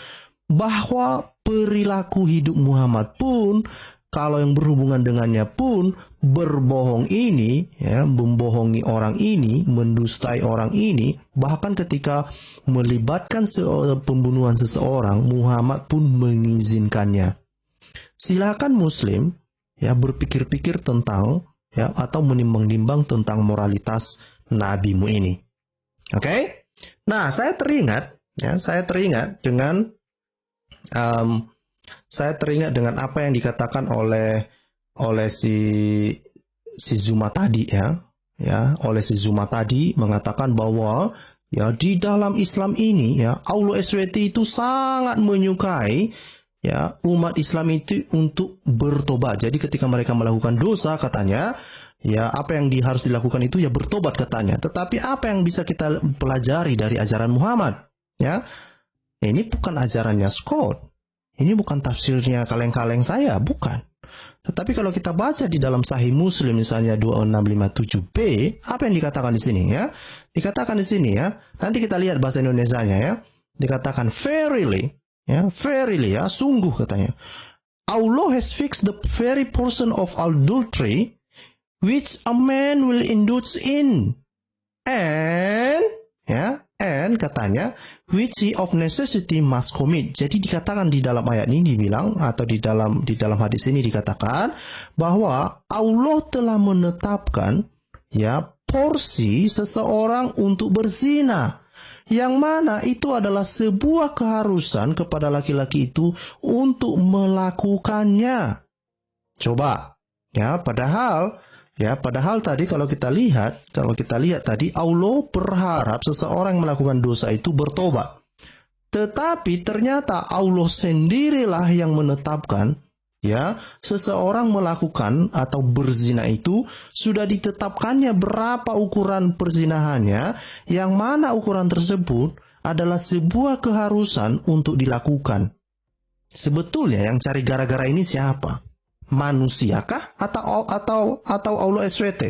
perilaku hidup Muhammad pun, kalau yang berhubungan dengannya pun, berbohong ini, ya, membohongi orang ini, mendustai orang ini, bahkan ketika melibatkan pembunuhan seseorang, Muhammad pun mengizinkannya. Silakan Muslim, ya, berpikir-pikir tentang, ya, atau menimbang-nimbang tentang moralitas nabimu ini. Oke? Nah, saya teringat dengan apa yang dikatakan oleh si Zuma tadi, ya. Ya, oleh si Zuma tadi mengatakan bahwa Ya, di dalam Islam ini ya, Allah SWT itu sangat menyukai ya umat Islam itu untuk bertobat. Jadi ketika mereka melakukan dosa katanya, ya apa yang harus dilakukan itu ya bertobat katanya. Tetapi apa yang bisa kita pelajari dari ajaran Muhammad? Ya, ini bukan ajarannya Scott. Ini bukan tafsirnya kaleng-kaleng saya, bukan. Tetapi kalau kita baca di dalam Sahih Muslim misalnya 2657b, apa yang dikatakan di sini ya? Dikatakan di sini ya. Nanti kita lihat bahasa Indonesianya ya. Dikatakan verily ya, verily ya, sungguh katanya. Allah has fixed the very portion of adultery which a man will indulge in. And ya, and katanya which he of necessity must commit. Jadi dikatakan di dalam ayat ini dibilang atau di dalam hadis ini dikatakan bahwa Allah telah menetapkan ya porsi seseorang untuk berzina, yang mana itu adalah sebuah keharusan kepada laki-laki itu untuk melakukannya. Coba ya, padahal tadi kalau kita lihat tadi Allah berharap seseorang yang melakukan dosa itu bertobat. Tetapi ternyata Allah sendirilah yang menetapkan ya seseorang melakukan atau berzina itu sudah ditetapkannya berapa ukuran perzinahannya, yang mana ukuran tersebut adalah sebuah keharusan untuk dilakukan. Sebetulnya yang cari gara-gara ini siapa? Manusiakah atau Allah SWT?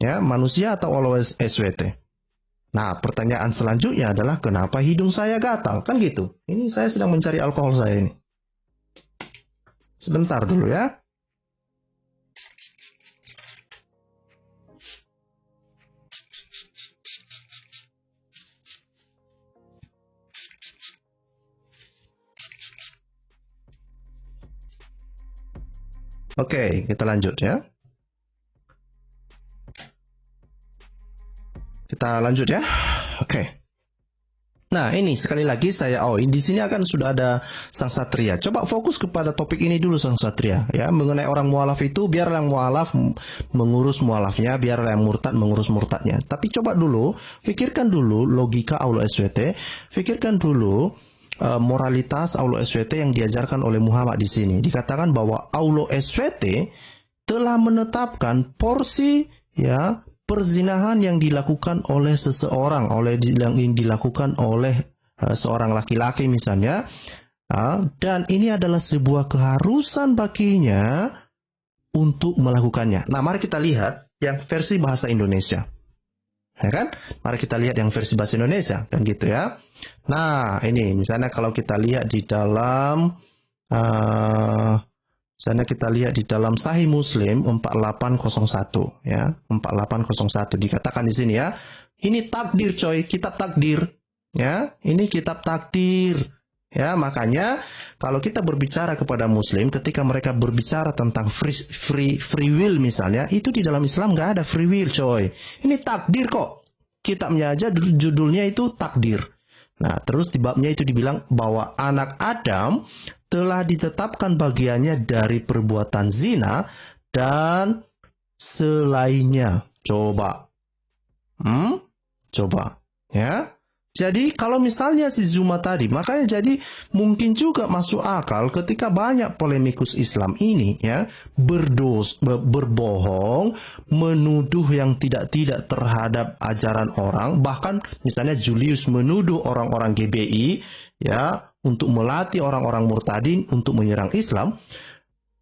Ya, manusia atau Allah SWT? Nah, pertanyaan selanjutnya adalah kenapa hidung saya gatal? Kan gitu. Ini saya sedang mencari alkohol saya ini. Sebentar dulu ya. Oke, kita lanjut ya. Kita lanjut ya. Oke. Nah, ini sekali lagi di sini akan sudah ada sang satria. Coba fokus kepada topik ini dulu sang satria ya, mengenai orang mualaf itu, biarlah yang mualaf mengurus mualafnya, biarlah yang murtad mengurus murtadnya. Tapi coba dulu, pikirkan dulu logika Allah SWT, pikirkan dulu moralitas Allah SWT yang diajarkan oleh Muhammad di sini. Dikatakan bahwa Allah SWT telah menetapkan porsi ya perzinahan yang dilakukan oleh seseorang, yang dilakukan oleh seorang laki-laki misalnya, dan ini adalah sebuah keharusan baginya untuk melakukannya. Nah, mari kita lihat yang versi bahasa Indonesia. Ya kan? Mari kita lihat yang versi bahasa Indonesia, kan gitu ya. Nah, ini misalnya kalau kita lihat di dalam Sahih Muslim 4801 ya, 4801 dikatakan di sini ya. Ini takdir coy, kitab takdir. Ya, ini kitab takdir. Ya, makanya kalau kita berbicara kepada muslim ketika mereka berbicara tentang free will misalnya, itu di dalam Islam nggak ada free will coy. Ini takdir kok. Kitabnya aja judulnya itu takdir. Nah, terus di babnya itu dibilang bahwa anak Adam telah ditetapkan bagiannya dari perbuatan zina dan selainnya. Coba. Coba. Ya. Jadi kalau misalnya si Zuma tadi, makanya jadi mungkin juga masuk akal ketika banyak polemikus Islam ini ya berbohong, menuduh yang tidak-tidak terhadap ajaran orang, bahkan misalnya Julius menuduh orang-orang GBI ya untuk melatih orang-orang murtadin untuk menyerang Islam.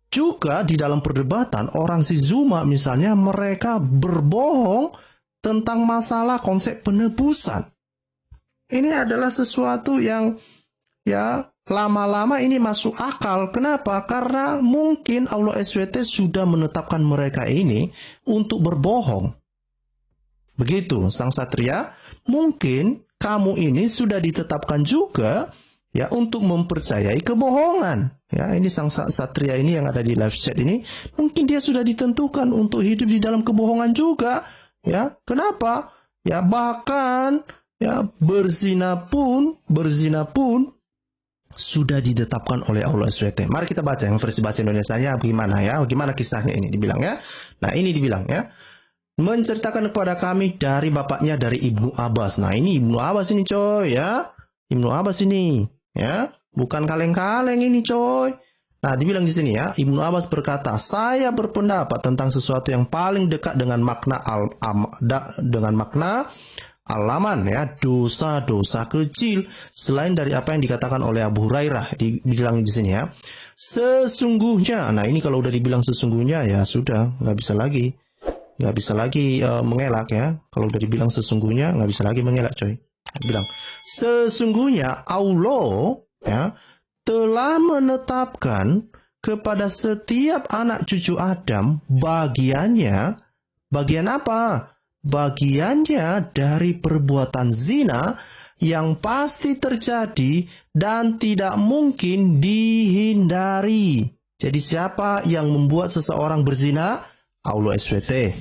Juga di dalam perdebatan orang si Zuma misalnya mereka berbohong tentang masalah konsep penebusan. Ini adalah sesuatu yang ya lama-lama ini masuk akal. Kenapa? Karena mungkin Allah SWT sudah menetapkan mereka ini untuk berbohong. Begitu, sang satria. Mungkin kamu ini sudah ditetapkan juga ya untuk mempercayai kebohongan. Ya, ini sang satria ini yang ada di live chat ini, mungkin dia sudah ditentukan untuk hidup di dalam kebohongan juga. Ya, kenapa? Ya bahkan ya berzina pun sudah ditetapkan oleh Allah SWT. Mari kita baca yang versi bahasa Indonesianya bagaimana ya, bagaimana kisahnya ini dibilang ya. Nah, ini dibilang ya. menceritakan kepada kami dari bapaknya, dari Ibnu Abbas. Nah, ini Ibnu Abbas ini coy ya. Ibnu Abbas ini ya, bukan kaleng-kaleng ini coy. Nah, dibilang di sini ya, Ibnu Abbas berkata, saya berpendapat tentang sesuatu yang paling dekat dengan makna alaman ya, dosa-dosa kecil selain dari apa yang dikatakan oleh Abu Hurairah. Dibilang di sini ya, sesungguhnya. Nah, ini kalau udah dibilang sesungguhnya ya sudah, nggak bisa lagi mengelak ya. Kalau udah dibilang sesungguhnya nggak bisa lagi mengelak coy. Bilang sesungguhnya Allah ya telah menetapkan kepada setiap anak cucu Adam bagian apa? Bagiannya dari perbuatan zina yang pasti terjadi dan tidak mungkin dihindari. Jadi siapa yang membuat seseorang berzina? Allah SWT.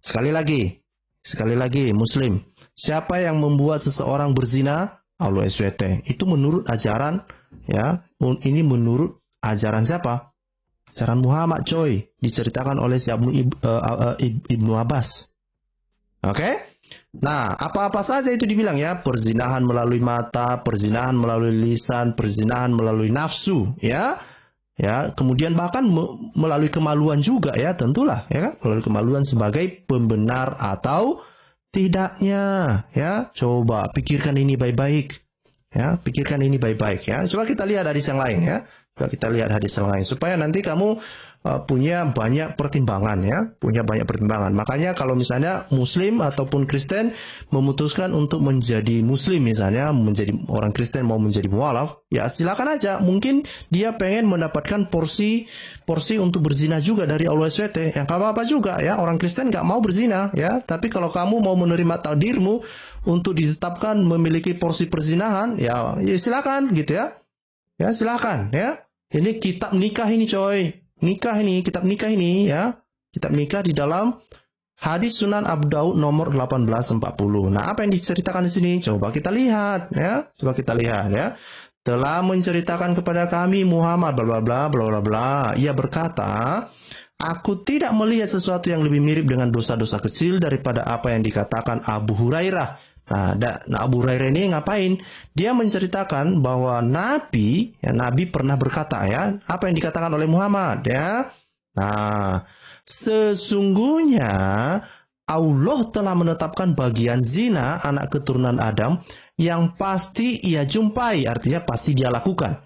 Sekali lagi Muslim. Siapa yang membuat seseorang berzina? Allah SWT. Itu menurut ajaran ya. Ini menurut ajaran siapa? Ajaran Muhammad coy. Diceritakan oleh Ibnu Abbas. Oke? Nah, apa-apa saja itu dibilang ya. Perzinahan melalui mata, perzinahan melalui lisan, perzinahan melalui nafsu ya. Ya, kemudian bahkan melalui kemaluan juga ya, tentulah ya kan? Melalui kemaluan sebagai pembenar atau tidaknya ya. Coba pikirkan ini baik-baik ya, ya. Coba kita lihat hadis yang lain ya. Supaya nanti kamu punya banyak pertimbangan ya, Makanya kalau misalnya Muslim ataupun Kristen memutuskan untuk menjadi Muslim, misalnya menjadi orang Kristen mau menjadi mualaf, ya silakan aja. Mungkin dia pengen mendapatkan porsi untuk berzina juga dari Allah SWT. Ya nggak apa-apa juga ya, orang Kristen nggak mau berzina ya. Tapi kalau kamu mau menerima takdirmu untuk ditetapkan memiliki porsi perzinahan, ya silakan gitu ya. Ya silakan ya. Ini kitab nikah ini coy. Kitab nikah ini ya. Kitab nikah di dalam hadis Sunan Abu Daud nomor 1840. Nah, apa yang diceritakan di sini? Coba kita lihat ya. Telah menceritakan kepada kami Muhammad bla bla bla bla bla bla. Ia berkata, aku tidak melihat sesuatu yang lebih mirip dengan dosa-dosa kecil daripada apa yang dikatakan Abu Hurairah. Nah, Abu Hurairah ini ngapain? Dia menceritakan bahwa Nabi pernah berkata ya, apa yang dikatakan oleh Muhammad ya. Nah, sesungguhnya Allah telah menetapkan bagian zina anak keturunan Adam yang pasti ia jumpai, artinya pasti dia lakukan.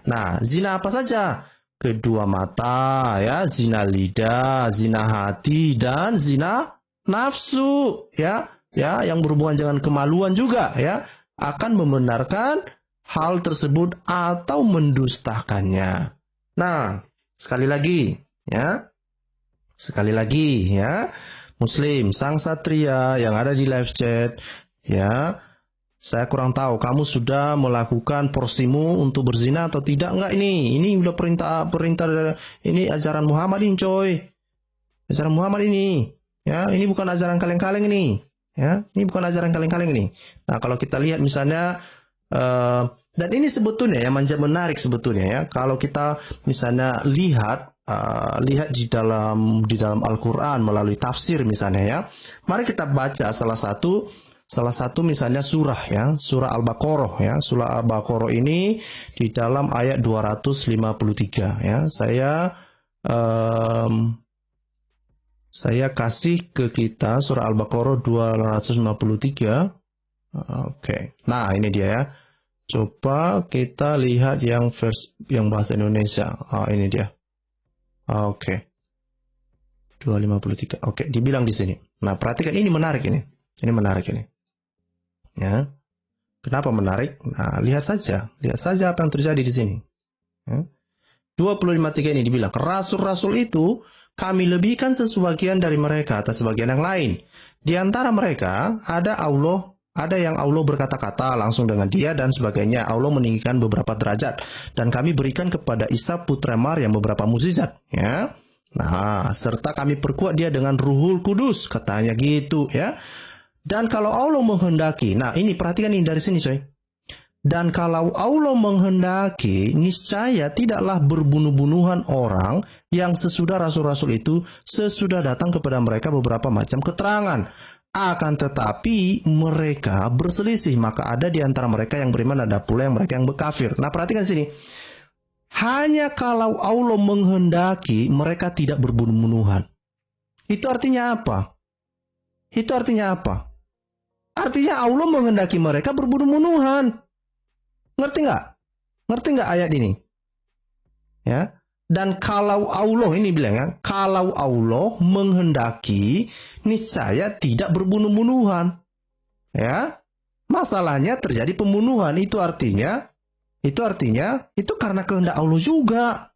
Nah, zina apa saja? Kedua mata ya, zina lidah, zina hati, dan zina nafsu ya. Ya, yang berhubungan dengan kemaluan juga ya, akan membenarkan hal tersebut atau mendustakannya. Nah, sekali lagi ya, Muslim, sang satria yang ada di live chat ya, saya kurang tahu kamu sudah melakukan porsimu untuk berzina atau tidak enggak ini. Ini udah perintah ini ajaran Muhammad ini coy. Ajaran Muhammad ini ya, ini bukan ajaran kaleng-kaleng ini. Ya, ini bukan ajaran kaleng-kaleng ini. Nah, kalau kita lihat misalnya, dan ini sebetulnya ya menarik sebetulnya ya. Kalau kita misalnya lihat di dalam Al-Quran melalui tafsir misalnya ya. Mari kita baca salah satu misalnya surah ya, surah Al-Baqarah ya. Surah Al-Baqarah ini di dalam ayat 253 ya. Saya kasih ke kita surah Al-Baqarah 253. Oke. Nah, ini dia ya. Coba kita lihat yang bahasa Indonesia. Ini dia. Oke. 253. Oke, dibilang di sini. Nah, perhatikan ini menarik ini. Ini menarik ini. Ya. Kenapa menarik? Nah, lihat saja apa yang terjadi di sini. Ya. 253 ini dibilang, rasul-rasul itu kami lebihkan sebagian dari mereka atas sebagian yang lain. Di antara mereka ada yang Allah berkata-kata langsung dengan dia dan sebagainya. Allah meninggikan beberapa derajat dan kami berikan kepada Isa putra Maryam beberapa mukjizat. Ya. Nah, serta kami perkuat dia dengan Ruhul Kudus, katanya gitu ya. Dan kalau Allah menghendaki, nah ini perhatikan ini dari sini coy. Dan kalau Allah menghendaki, niscaya tidaklah berbunuh-bunuhan orang yang sesudah rasul-rasul itu sesudah datang kepada mereka beberapa macam keterangan. Akan tetapi mereka berselisih, maka ada di antara mereka yang beriman, ada pula yang mereka yang berkafir. Nah, perhatikan sini. Hanya kalau Allah menghendaki, mereka tidak berbunuh-bunuhan. Itu artinya apa? Itu artinya apa? Artinya Allah menghendaki mereka berbunuh-bunuhan. Ngerti nggak? Ngerti nggak ayat ini? Ya. Dan kalau Allah, ini bilang ya, kalau Allah menghendaki, niscaya tidak berbunuh-bunuhan. Ya. Masalahnya terjadi pembunuhan. Itu artinya itu karena kehendak Allah juga.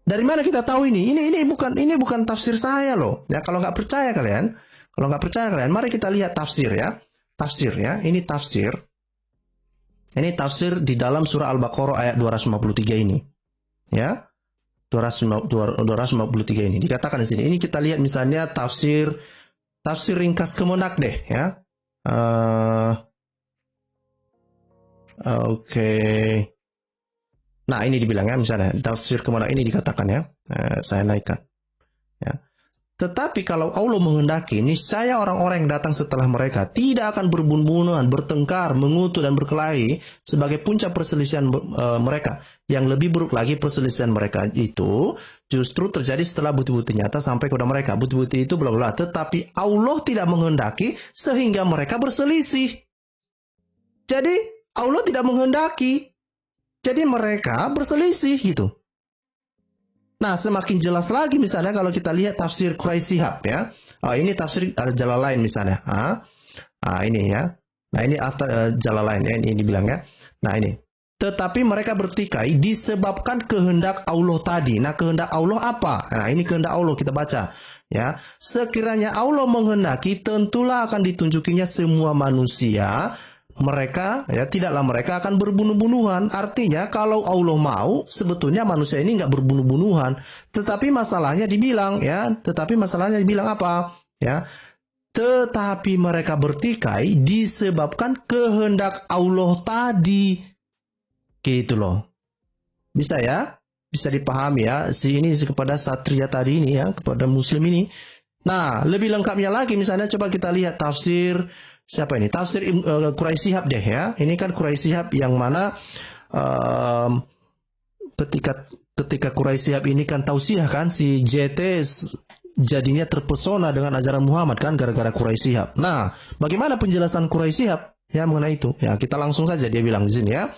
Dari mana kita tahu ini? Ini bukan tafsir saya loh. Ya, kalau nggak percaya kalian, mari kita lihat tafsir ya. Tafsir ya. Ini tafsir. Ini tafsir di dalam surah Al-Baqarah ayat 253 ini. Ya. 253 ini. Dikatakan di sini. Ini kita lihat misalnya tafsir ringkas Kemenak deh ya. Oke. Nah, ini dibilang ya misalnya tafsir Kemenak ini dikatakan ya. Saya naikkan. Ya. Tetapi kalau Allah menghendaki, niscaya orang-orang yang datang setelah mereka tidak akan berbunuh-bunuhan, bertengkar, mengutuk dan berkelahi sebagai puncak perselisihan mereka. Yang lebih buruk lagi, perselisihan mereka itu justru terjadi setelah bukti-bukti nyata sampai kepada mereka. Bukti-bukti itu bla bla. Tetapi Allah tidak menghendaki sehingga mereka berselisih. Jadi Allah tidak menghendaki. Jadi mereka berselisih gitu. Nah, semakin jelas lagi misalnya kalau kita lihat tafsir Quraisy Shihab ya. Ini tafsir Jalalain misalnya. Ini ya. Nah, ini Jalalain ya, ini dibilang ya. Nah, ini. Tetapi mereka bertikai disebabkan kehendak Allah tadi. Nah, kehendak Allah apa? Nah, ini kehendak Allah kita baca ya. Sekiranya Allah menghendaki, tentulah akan ditunjukinya semua manusia. Mereka ya tidaklah mereka akan berbunuh-bunuhan. Artinya kalau Allah mau, sebetulnya manusia ini nggak berbunuh-bunuhan. Tetapi masalahnya dibilang apa? Ya, tetapi mereka bertikai disebabkan kehendak Allah tadi. Gitu loh. Bisa ya? Bisa dipahami ya? Ini kepada satria tadi ini ya, kepada muslim ini. Nah, lebih lengkapnya lagi misalnya coba kita lihat tafsir siapa ini? Tafsir Quraisy Shihab deh ya. Ini kan Quraisy Shihab yang mana ketika Quraisy Shihab ini kan tausiah kan, si JT jadinya terpesona dengan ajaran Muhammad kan gara-gara Quraisy Shihab. Nah, bagaimana penjelasan Quraisy Shihab ya mengenai itu? Ya, kita langsung saja dia bilang di sini ya.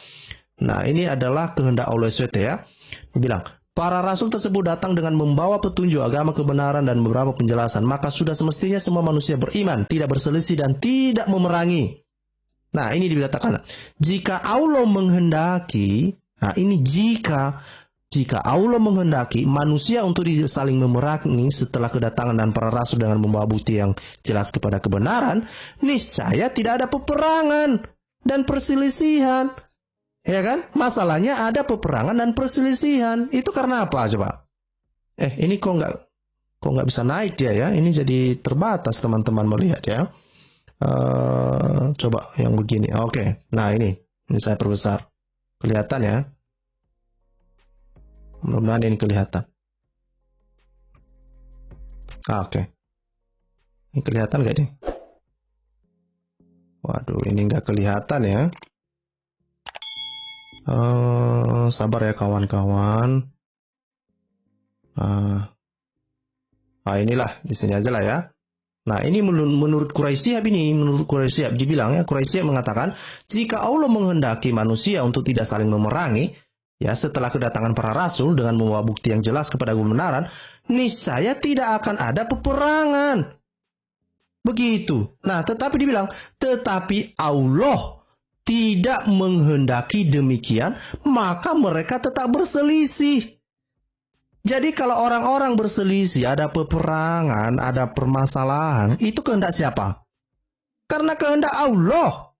Nah, ini adalah kehendak Allah SWT ya. Dia bilang, para rasul tersebut datang dengan membawa petunjuk agama kebenaran dan beberapa penjelasan. Maka sudah semestinya semua manusia beriman, tidak berselisih dan tidak memerangi. Nah, ini dikatakan. Jika Allah menghendaki, nah ini jika Allah menghendaki manusia untuk saling memerangi setelah kedatangan dan para rasul dengan membawa bukti yang jelas kepada kebenaran, niscaya tidak ada peperangan dan perselisihan. Ya kan? Masalahnya ada peperangan dan perselisihan. Itu karena apa coba? Ini kok nggak bisa naik dia ya? Ini jadi terbatas teman-teman melihat ya. Coba yang begini. Oke. Nah ini saya perbesar. Kelihatan ya? Mudah-mudahan ini kelihatan. Oke. Ini kelihatan nggak nih? Waduh, ini nggak kelihatan ya. Sabar ya kawan-kawan. Inilah di sini aja lah ya. Nah, ini menurut Quraisy Shihab dibilang ya, Quraisy Shihab mengatakan jika Allah menghendaki manusia untuk tidak saling memerangi ya setelah kedatangan para rasul dengan membawa bukti yang jelas kepada kebenaran, niscaya tidak akan ada peperangan. Begitu. Nah, tetapi Allah tidak menghendaki demikian, maka mereka tetap berselisih. Jadi kalau orang-orang berselisih, ada peperangan, ada permasalahan, itu kehendak siapa? Karena kehendak Allah.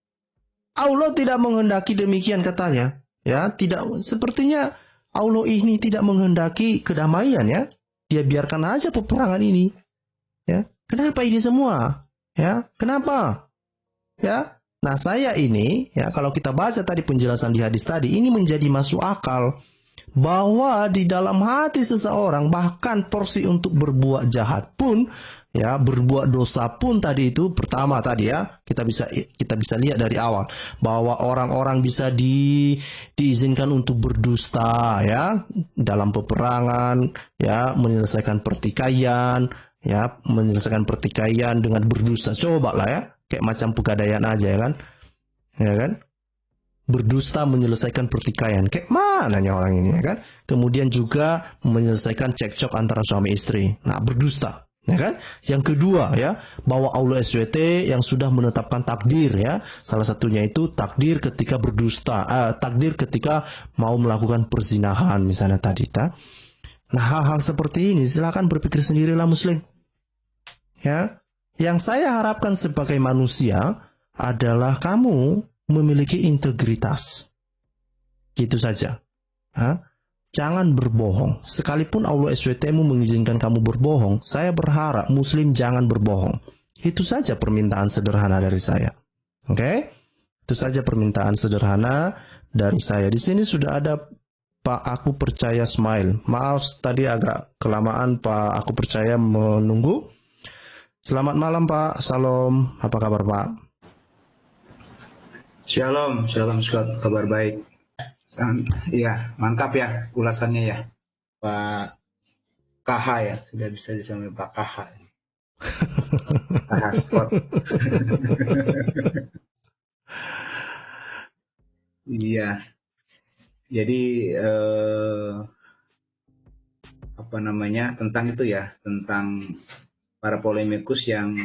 Allah tidak menghendaki demikian katanya. Ya, tidak, sepertinya Allah ini tidak menghendaki kedamaian ya. Dia biarkan aja peperangan ini. Ya, kenapa ini semua? Ya, kenapa? Ya. Nah, saya ini, ya, kalau kita baca tadi penjelasan di hadis tadi, ini menjadi masuk akal bahwa di dalam hati seseorang bahkan porsi untuk berbuat jahat pun, ya, berbuat dosa pun tadi itu pertama tadi ya kita bisa lihat dari awal bahwa orang-orang bisa diizinkan untuk berdusta, ya, dalam peperangan, ya, menyelesaikan pertikaian, ya, menyelesaikan pertikaian dengan berdusta. Coba lah ya, kayak macam pegadaian aja, ya kan, berdusta menyelesaikan pertikaian. Kayak mananya orang ini, ya kan? Kemudian juga menyelesaikan cekcok antara suami istri. Nah, berdusta, ya kan? Yang kedua, ya, bahwa Allah SWT yang sudah menetapkan takdir, ya. Salah satunya itu takdir ketika berdusta, takdir ketika mau melakukan perzinahan misalnya tadi, ta. Nah, hal-hal seperti ini silakan berpikir sendirilah muslim. Ya. Yang saya harapkan sebagai manusia adalah kamu memiliki integritas. Gitu saja. Jangan berbohong. Sekalipun Allah SWT-mu mengizinkan kamu berbohong, saya berharap muslim jangan berbohong. Itu saja permintaan sederhana dari saya. Oke? Itu saja permintaan sederhana dari saya. Di sini sudah ada Pak Aku Percaya Smile. Maaf tadi agak kelamaan Pak Aku Percaya menunggu. Selamat malam Pak. Salam. Apa kabar Pak? Shalom Scott, kabar baik. Iya, mantap ya ulasannya ya, Pak KH ya, sudah bisa disamain Pak KH. KH Scott. Iya, jadi apa namanya tentang itu ya, tentang para polemikus yang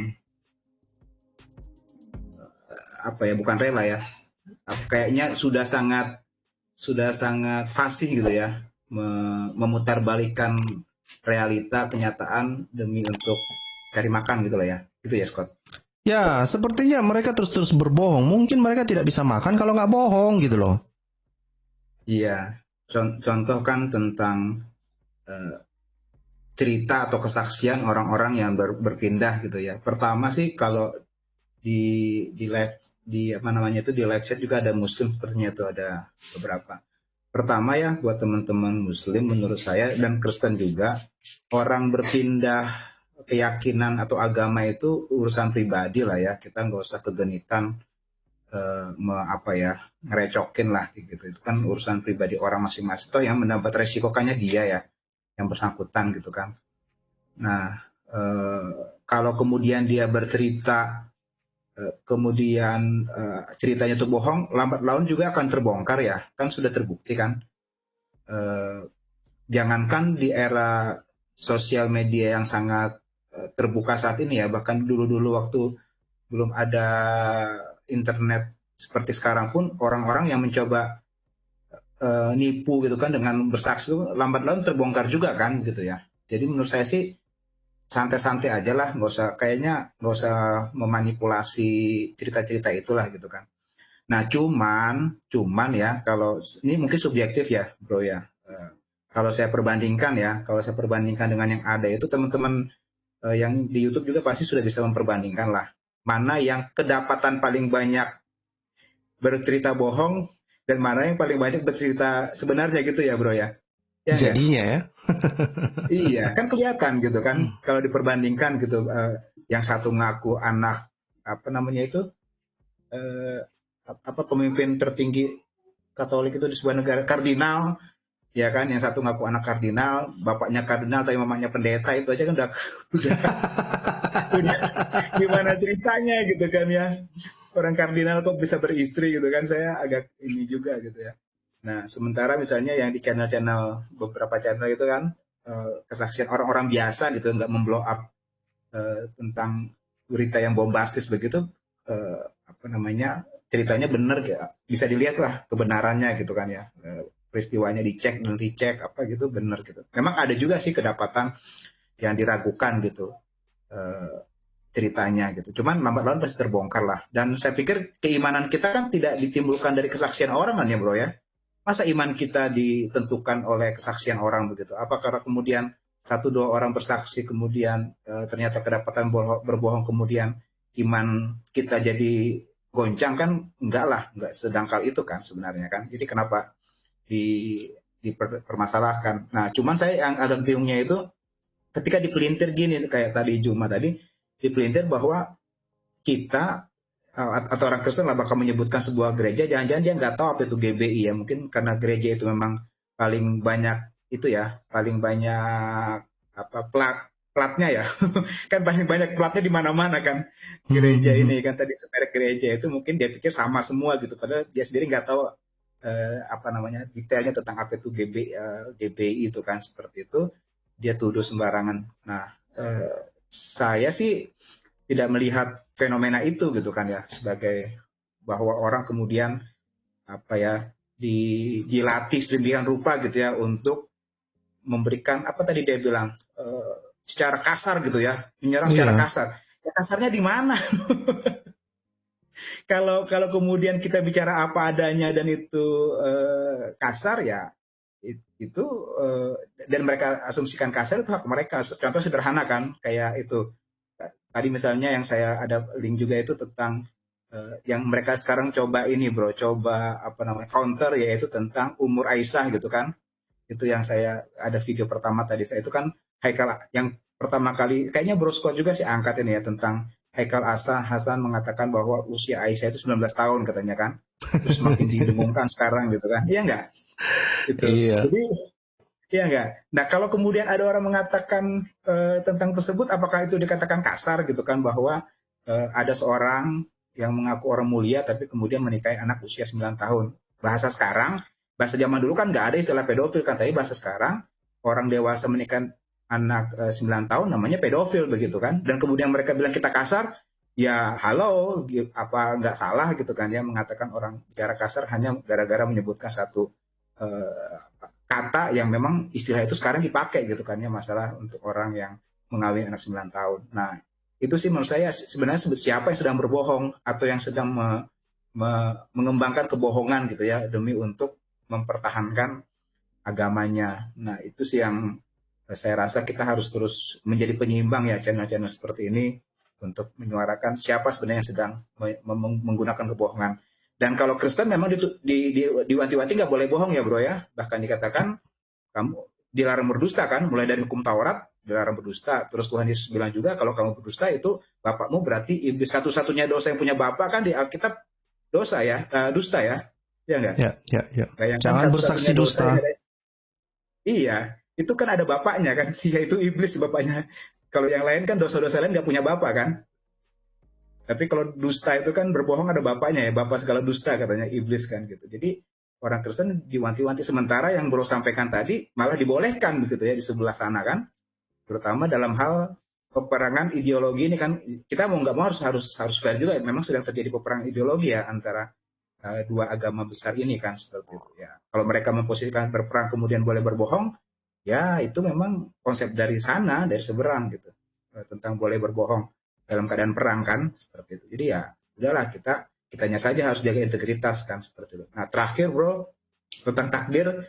apa ya, bukan rela ya, kayaknya sudah sangat fasih gitu ya, memutarbalikkan realita kenyataan demi untuk cari makan gitu lah ya, gitu ya Scott. Ya, sepertinya mereka terus berbohong. Mungkin mereka tidak bisa makan kalau nggak bohong gitu loh. Iya, contoh kan tentang cerita atau kesaksian orang-orang yang berpindah gitu ya. Pertama sih kalau di live di live chat juga ada muslim sepertinya, itu ada beberapa. Pertama ya, buat teman-teman muslim menurut saya dan Kristen juga, orang berpindah keyakinan atau agama itu urusan pribadi lah ya, kita nggak usah kegenitan ngerecokin lah gitu. Itu kan urusan pribadi orang masing-masing, toh yang mendapat resikokannya dia ya, yang bersangkutan gitu kan. Nah, kalau kemudian dia bercerita kemudian ceritanya itu bohong, lambat laun juga akan terbongkar ya, kan sudah terbukti kan. Jangankan di era sosial media yang sangat terbuka saat ini ya, bahkan dulu-dulu waktu belum ada internet seperti sekarang pun, orang-orang yang mencoba nipu gitu kan dengan bersaksi itu lambat laun terbongkar juga kan gitu ya. Jadi menurut saya sih santai-santai aja lah, nggak usah memanipulasi cerita-cerita itulah gitu kan. Nah cuman ya, kalau ini mungkin subjektif ya bro ya, kalau saya perbandingkan dengan yang ada itu, teman-teman yang di YouTube juga pasti sudah bisa memperbandingkan lah, mana yang kedapatan paling banyak bercerita bohong dan mana yang paling banyak bercerita sebenarnya gitu ya bro ya. Ya, jadinya ya. Iya, kan kelihatan gitu kan, kalau diperbandingkan gitu, yang satu ngaku anak pemimpin tertinggi Katolik itu di sebuah negara, kardinal, ya kan, yang satu ngaku anak kardinal, bapaknya kardinal tapi mamanya pendeta, itu aja kan udah gimana ceritanya gitu kan ya, orang kardinal kok bisa beristri gitu kan, saya agak ini juga gitu ya. Nah, sementara misalnya yang di beberapa channel itu kan kesaksian orang-orang biasa gitu, nggak memblow up tentang berita yang bombastis begitu, ceritanya benar ya, bisa dilihat lah kebenarannya gitu kan ya, peristiwanya dicek dan dicek apa gitu, benar gitu. Memang ada juga sih kedapatan yang diragukan gitu ceritanya gitu, cuman lambat laun pasti terbongkar lah. Dan saya pikir keimanan kita kan tidak ditimbulkan dari kesaksian orang kan ya bro ya. Masa iman kita ditentukan oleh kesaksian orang begitu? Apa karena kemudian 1-2 orang bersaksi kemudian ternyata kedapatan berbohong, kemudian iman kita jadi goncang kan, enggak sedangkal itu kan sebenarnya kan. Jadi kenapa dipermasalahkan? Nah, cuman saya yang agak bingungnya itu ketika dipelintir gini, kayak tadi Juma tadi dipelintir bahwa kita atau orang Kristen lah bakal menyebutkan sebuah gereja, jangan-jangan dia nggak tahu apa itu GBI ya, mungkin karena gereja itu memang paling banyak itu ya, paling banyak apa platnya ya, kan paling banyak platnya di mana-mana kan gereja ini kan, tadi merek gereja itu mungkin dia pikir sama semua gitu, padahal dia sendiri nggak tahu apa namanya detailnya tentang apa itu GBI itu kan, seperti itu dia tuduh sembarangan. Nah, saya sih tidak melihat fenomena itu gitu kan ya, sebagai bahwa orang kemudian apa ya dilatih sedemikian rupa gitu ya untuk memberikan apa tadi dia bilang secara kasar gitu ya, menyerang secara kasar. Ya kasarnya di mana? Kalau kemudian kita bicara apa adanya dan itu kasar ya itu dan mereka asumsikan kasar itu hak mereka. Contoh sederhana kan kayak itu. Tadi misalnya yang saya ada link juga itu tentang yang mereka sekarang coba ini bro, coba apa namanya counter, yaitu tentang umur Aisyah gitu kan. Itu yang saya ada video pertama tadi saya itu kan Haikal yang pertama kali, kayaknya Bro Scott juga sih angkat ini ya, tentang Haikal Hasan mengatakan bahwa usia Aisyah itu 19 tahun katanya kan. Terus makin didengungkan sekarang gitu kan. Iya enggak? Gitu. Iya. Jadi iya enggak? Nah, kalau kemudian ada orang mengatakan tentang tersebut, apakah itu dikatakan kasar gitu kan, bahwa ada seorang yang mengaku orang mulia tapi kemudian menikahi anak usia 9 tahun. Bahasa sekarang, bahasa zaman dulu kan nggak ada istilah pedofil kan, tapi bahasa sekarang orang dewasa menikah anak 9 tahun namanya pedofil begitu kan. Dan kemudian mereka bilang kita kasar, ya halo, apa nggak salah gitu kan ya mengatakan orang bicara kasar hanya gara-gara menyebutkan satu kata yang memang istilah itu sekarang dipakai gitu kan ya, masalah untuk orang yang mengawin anak 9 tahun. Nah, itu sih menurut saya sebenarnya siapa yang sedang berbohong atau yang sedang mengembangkan kebohongan gitu ya demi untuk mempertahankan agamanya. Nah, itu sih yang saya rasa kita harus terus menjadi penyeimbang ya channel-channel seperti ini untuk menyuarakan siapa sebenarnya yang sedang menggunakan kebohongan. Dan kalau Kristen memang diwanti-wanti nggak boleh bohong ya bro ya. Bahkan dikatakan kamu dilarang berdusta kan, mulai dari hukum Taurat dilarang berdusta. Terus Tuhan Yesus bilang juga kalau kamu berdusta itu bapakmu berarti iblis. Satu-satunya dosa yang punya bapak kan di Alkitab dosa ya, dusta ya. Iya nggak? Ya. Bayangkan Jangan bersaksi dusta. Iya, itu kan ada bapaknya kan, yaitu iblis bapaknya. Kalau yang lain kan dosa-dosa lain nggak punya bapak kan. Tapi kalau dusta itu kan berbohong ada bapaknya ya, bapak segala dusta katanya iblis kan gitu. Jadi orang Kristen diwanti-wanti, sementara yang bro sampaikan tadi malah dibolehkan begitu ya di sebelah sana kan. Terutama dalam hal peperangan ideologi ini kan, kita mau nggak mau harus fair juga. Memang sedang terjadi peperangan ideologi ya antara dua agama besar ini kan seperti itu ya. Kalau mereka memposisikan berperang kemudian boleh berbohong, ya itu memang konsep dari sana, dari seberang gitu, tentang boleh berbohong dalam keadaan perang kan seperti itu. Jadi ya udahlah, kitanya saja harus jaga integritas kan seperti itu. Nah terakhir bro tentang takdir,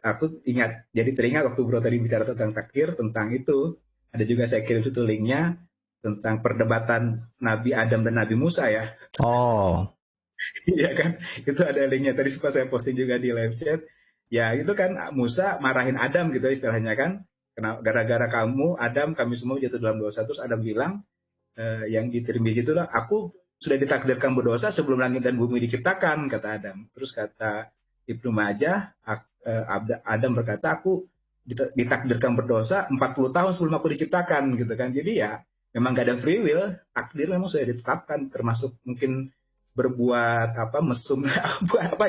aku ingat, jadi teringat waktu bro tadi bicara tentang takdir, tentang itu ada juga saya kirim itu linknya tentang perdebatan Nabi Adam dan Nabi Musa ya. Oh. Iya kan, itu ada linknya tadi sempat saya posting juga di live chat. Ya itu kan Musa marahin Adam gitu istilahnya kan. Gara-gara kamu Adam kami semua jatuh dalam dosa. Terus Adam bilang yang diterima di situ lah, aku sudah ditakdirkan berdosa sebelum langit dan bumi diciptakan kata Adam. Terus kata Ibnu Majah, Adam berkata aku ditakdirkan berdosa 40 tahun sebelum aku diciptakan gitu kan. Jadi ya memang gak ada free will, takdir memang sudah ditetapkan, termasuk mungkin berbuat mesum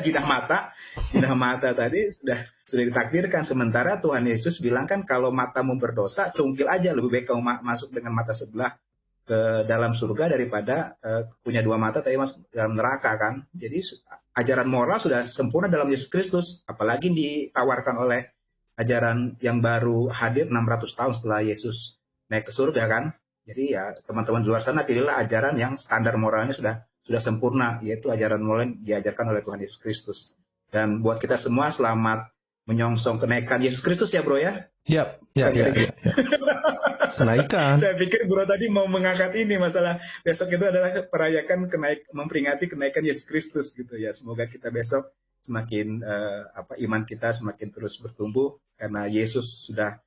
jinah mata tadi sudah ditakdirkan. Sementara Tuhan Yesus bilang kan kalau matamu berdosa cungkil aja, lebih baik kamu masuk dengan mata sebelah ke dalam surga daripada punya dua mata tapi masuk dalam neraka kan. Jadi ajaran moral sudah sempurna dalam Yesus Kristus, apalagi ditawarkan oleh ajaran yang baru hadir 600 tahun setelah Yesus naik ke surga kan. Jadi ya teman-teman di luar sana pilihlah ajaran yang standar moralnya sudah sempurna, yaitu ajaran moral yang diajarkan oleh Tuhan Yesus Kristus. Dan buat kita semua selamat menyongsong kenaikan Yesus Kristus ya bro ya? Ya. Kenaikan. Saya pikir bro tadi mau mengangkat ini masalah besok itu adalah merayakan memperingati kenaikan Yesus Kristus gitu ya. Semoga kita besok semakin iman kita semakin terus bertumbuh karena Yesus sudah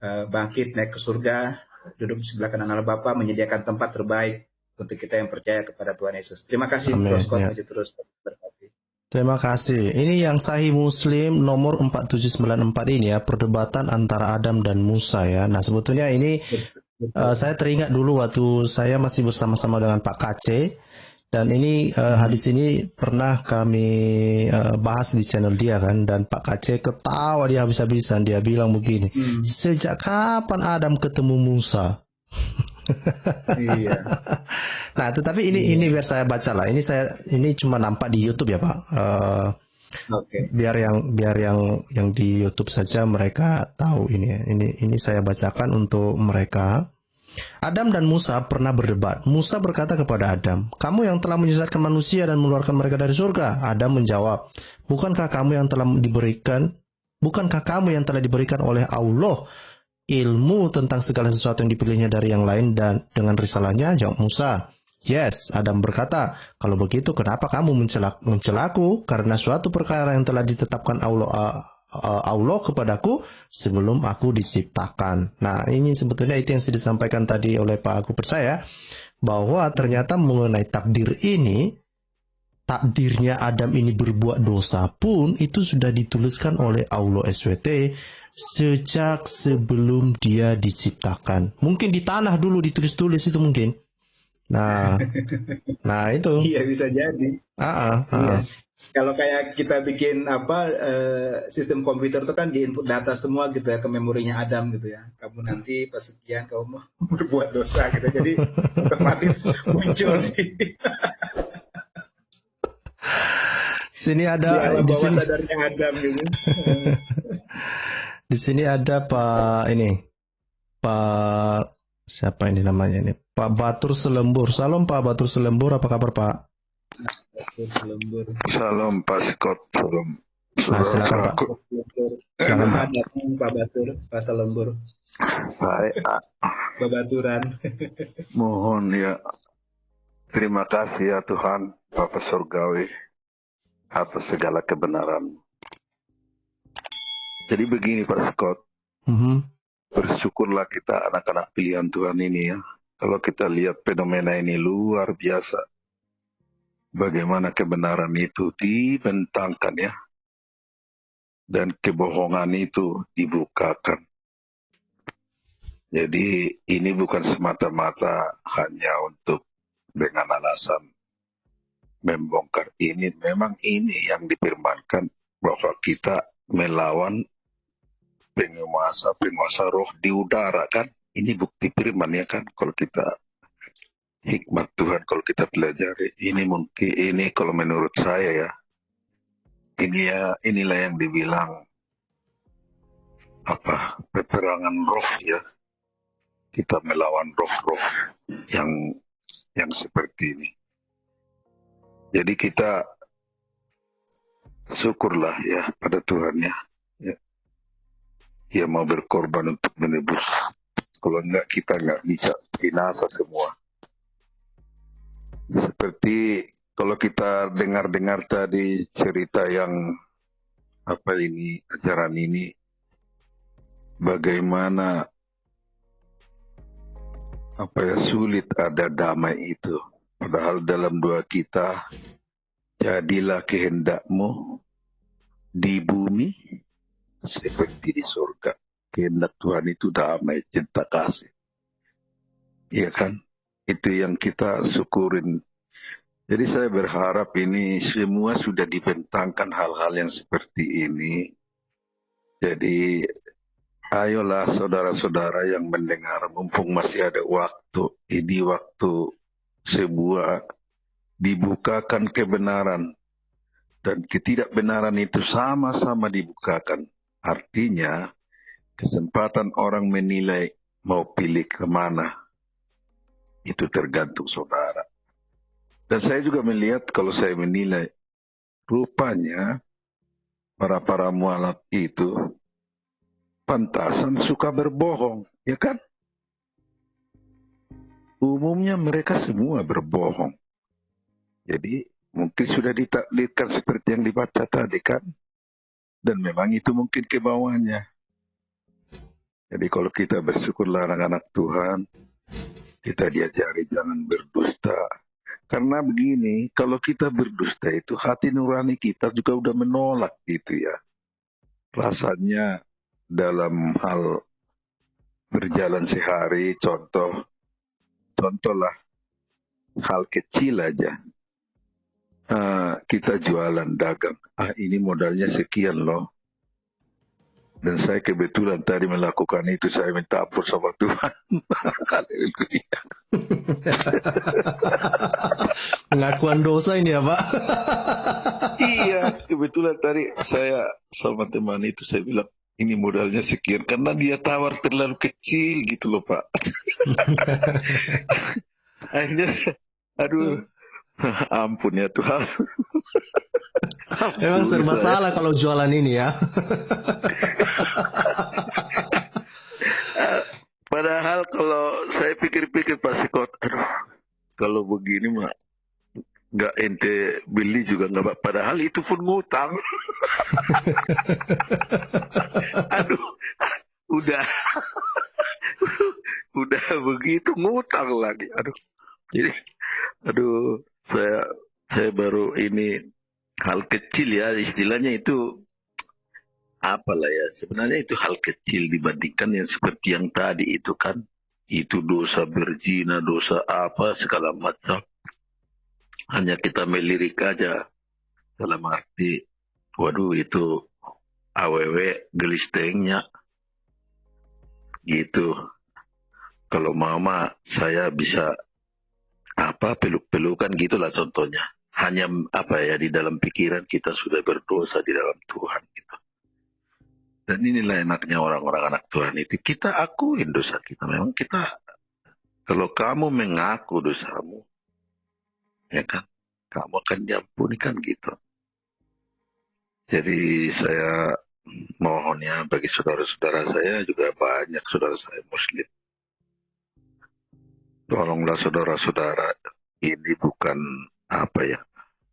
bangkit naik ke surga, duduk di sebelah kanan Allah Bapa, menyediakan tempat terbaik untuk kita yang percaya kepada Tuhan Yesus. Terima kasih Bro Scott, maju terus berkati. Terima kasih. Ini yang Sahih Muslim nomor 4794 ini ya, perdebatan antara Adam dan Musa ya. Nah sebetulnya ini saya teringat dulu waktu saya masih bersama-sama dengan Pak Kace. Dan ini hadis ini pernah kami bahas di channel dia kan. Dan Pak Kace ketawa dia habis-habisan. Dia bilang begini, sejak kapan Adam ketemu Musa? Iya. Nah, tetapi ini biar saya baca lah. Ini cuma nampak di YouTube ya, Pak. Okay. Biar yang di YouTube saja mereka tahu ini ya. Ini saya bacakan untuk mereka. Adam dan Musa pernah berdebat. Musa berkata kepada Adam, "Kamu yang telah menyesatkan manusia dan mengeluarkan mereka dari surga." Adam menjawab, Bukankah kamu yang telah diberikan oleh Allah ilmu tentang segala sesuatu yang dipilihnya dari yang lain dan dengan risalahnya?" Jawab Musa, "Yes." Adam berkata, "Kalau begitu kenapa kamu mencelaku? Karena suatu perkara yang telah ditetapkan Allah kepadaku sebelum aku diciptakan." Nah, ini sebetulnya itu yang sudah disampaikan tadi oleh Pak Aku Percaya, bahwa ternyata mengenai takdir ini, takdirnya Adam ini berbuat dosa pun itu sudah dituliskan oleh Allah SWT sejak sebelum dia diciptakan. Mungkin di tanah dulu ditulis-tulis itu mungkin. Nah itu. Iya bisa jadi. Iya. Kalau kayak kita bikin sistem komputer itu kan diinput data semua gitu ya ke memorinya Adam gitu ya. Kamu nanti pas sekian kamu berbuat dosa gitu. Jadi otomatis muncul sini ada di sini sadarnya Adam gitu. Di sini ada Pak siapa ini namanya ini? Pak Batur Selembur. Salam Pak Batur Selembur, apa kabar Pak? Salam Pak Scott. Salam. Nah, silakan Pak. Silakan Pak Batur, Pak Selembur. Baik. Pak Baturan. Mohon ya. Terima kasih ya Tuhan, Bapa Surgawi, atas segala kebenaran. Jadi begini Pak Scott. Bersyukurlah kita anak-anak pilihan Tuhan ini ya. Kalau kita lihat fenomena ini luar biasa. Bagaimana kebenaran itu dibentangkan ya. Dan kebohongan itu dibukakan. Jadi ini bukan semata-mata hanya untuk dengan alasan membongkar ini. Memang ini yang difirmankan bahwa kita melawan penguasa roh di udara kan. Ini bukti firman ya kan. Kalau kita hikmat Tuhan, kalau kita pelajari, ini kalau menurut saya ya, inilah yang dibilang peperangan roh ya. Kita melawan roh-roh yang seperti ini. Jadi kita syukurlah ya pada Tuhan ya. Dia mau berkorban untuk menebus. Kalau enggak kita enggak bisa binasa semua. Seperti kalau kita dengar-dengar tadi cerita yang ajaran ini, bagaimana sulit ada damai itu. Padahal dalam doa kita, jadilah kehendakmu di bumi seperti di surga. Kehendak Tuhan itu damai, cinta kasih. Iya kan? Itu yang kita syukurin. Jadi saya berharap ini semua sudah dibentangkan hal-hal yang seperti ini. Jadi ayolah saudara-saudara yang mendengar, mumpung masih ada waktu. Ini waktu sebuah dibukakan kebenaran. Dan ketidakbenaran itu sama-sama dibukakan. Artinya kesempatan orang menilai mau pilih kemana. Itu tergantung saudara. Dan saya juga melihat kalau saya menilai, rupanya para mualaf itu pantasan suka berbohong, ya kan? Umumnya mereka semua berbohong. Jadi mungkin sudah ditakdirkan seperti yang dibaca tadi kan? Dan memang itu mungkin kebawahnya. Jadi kalau kita bersyukurlah anak-anak Tuhan, kita diajari jangan berdusta. Karena begini, kalau kita berdusta itu hati nurani kita juga udah menolak gitu ya. Rasanya dalam hal berjalan sehari, contohlah hal kecil aja. Kita jualan dagang. Ini modalnya sekian loh. Dan saya kebetulan tadi melakukan itu, saya minta ampun sama Tuhan. Haleluya. Pengakuan dosa ini ya Pak. Iya, kebetulan tadi saya sama teman itu saya bilang, ini modalnya sekian. Karena dia tawar terlalu kecil gitu loh Pak. Akhirnya, aduh, ampun ya Tuhan. Memang serba salah kalau jualan ini ya. Padahal kalau saya pikir-pikir Pak Sikot, aduh, kalau begini mah nggak ente beli juga nggak. Padahal itu pun ngutang. Aduh, udah begitu ngutang lagi. Aduh, jadi, saya baru ini hal kecil ya istilahnya itu. Apalah ya, sebenarnya itu hal kecil dibandingkan yang seperti yang tadi itu kan. Itu dosa berzina, dosa apa, segala macam. Hanya kita melirik aja. Dalam arti, waduh itu awewe gelistengnya. Gitu. Kalau mama saya bisa peluk-pelukan gitulah contohnya. Hanya di dalam pikiran kita sudah berdosa di dalam Tuhan gitu. Dan inilah enaknya orang-orang anak Tuhan itu. Kita akuin dosa kita. Memang kita, kalau kamu mengaku dosamu, ya kan, kamu akan diampuni kan gitu. Jadi saya mohon ya bagi saudara-saudara saya, juga banyak saudara saya Muslim. Tolonglah saudara-saudara, ini bukan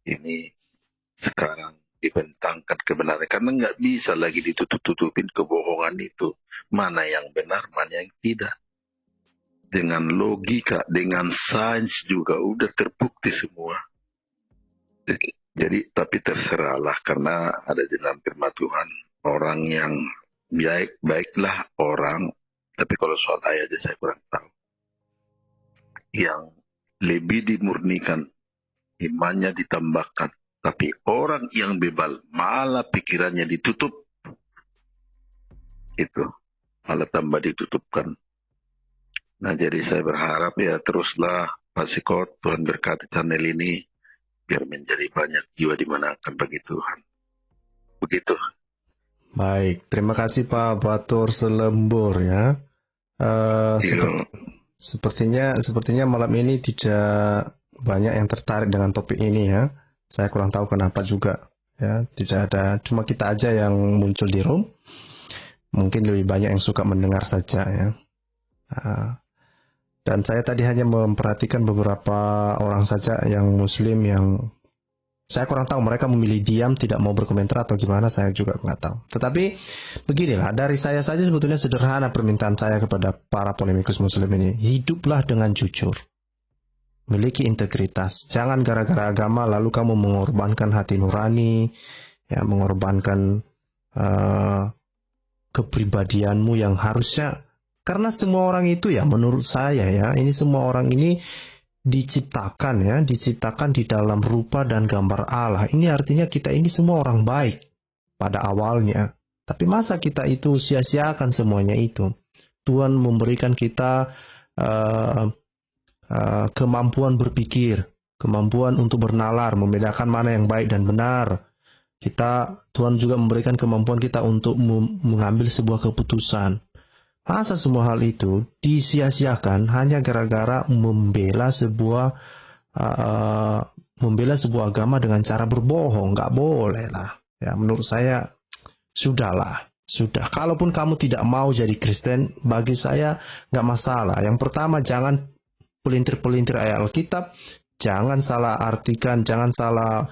ini sekarang dibentangkan kebenaran, karena nggak bisa lagi ditutup-tutupin kebohongan itu. Mana yang benar, mana yang tidak. Dengan logika, dengan sains juga udah terbukti semua. Jadi, tapi terserahlah, karena ada di dalam firman Tuhan, orang yang baiklah orang, tapi kalau soal ayatnya saya kurang tahu. Yang lebih dimurnikan, imannya ditambahkan. Tapi orang yang bebal, malah pikirannya ditutup. Itu, malah tambah ditutupkan. Nah, jadi saya berharap ya teruslah Pak Sikot, Tuhan berkati channel ini, biar menjadi banyak jiwa dimenangkan bagi Tuhan. Begitu. Baik, terima kasih Pak Batur Selembur ya. Sepertinya malam ini tidak banyak yang tertarik dengan topik ini ya. Saya kurang tahu kenapa juga ya, tidak ada, cuma kita aja yang muncul di room. Mungkin lebih banyak yang suka mendengar saja ya. Dan saya tadi hanya memperhatikan beberapa orang saja yang Muslim yang saya kurang tahu mereka memilih diam, tidak mau berkomentar atau gimana, saya juga nggak tahu. Tetapi beginilah, dari saya saja sebetulnya sederhana permintaan saya kepada para polemikus Muslim ini. Hiduplah dengan jujur. Miliki integritas. Jangan gara-gara agama lalu kamu mengorbankan hati nurani, ya, mengorbankan kepribadianmu yang harusnya, karena semua orang itu ya menurut saya ya, ini semua orang ini diciptakan di dalam rupa dan gambar Allah. Ini artinya kita ini semua orang baik pada awalnya. Tapi masa kita itu sia-siakan semuanya itu? Tuhan memberikan kita kemampuan berpikir, kemampuan untuk bernalar, membedakan mana yang baik dan benar. Tuhan juga memberikan kemampuan kita untuk mengambil sebuah keputusan. Masa semua hal itu disia-siakan hanya gara-gara membela sebuah agama dengan cara berbohong? Nggak boleh lah. Ya, menurut saya Sudahlah, sudah. Kalaupun kamu tidak mau jadi Kristen, bagi saya nggak masalah. Yang pertama, jangan pelintir-pelintir ayat Alkitab, jangan salah artikan, jangan salah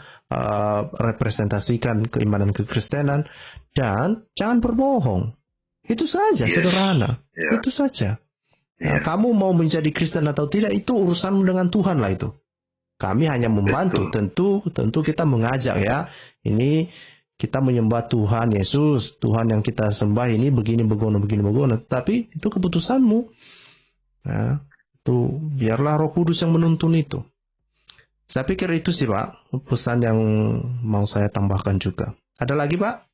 representasikan keimanan kekristenan, dan jangan berbohong. Itu saja, sederhana. Itu saja. Nah, kamu mau menjadi Kristen atau tidak, itu urusanmu dengan Tuhan lah itu. Kami hanya membantu. Tentu kita mengajak ya. Ini kita menyembah Tuhan Yesus, Tuhan yang kita sembah ini begini begono. Tapi itu keputusanmu. Nah, itu biarlah Roh Kudus yang menuntun itu. Saya pikir itu sih Pak, pesan yang mau saya tambahkan juga. Ada lagi Pak?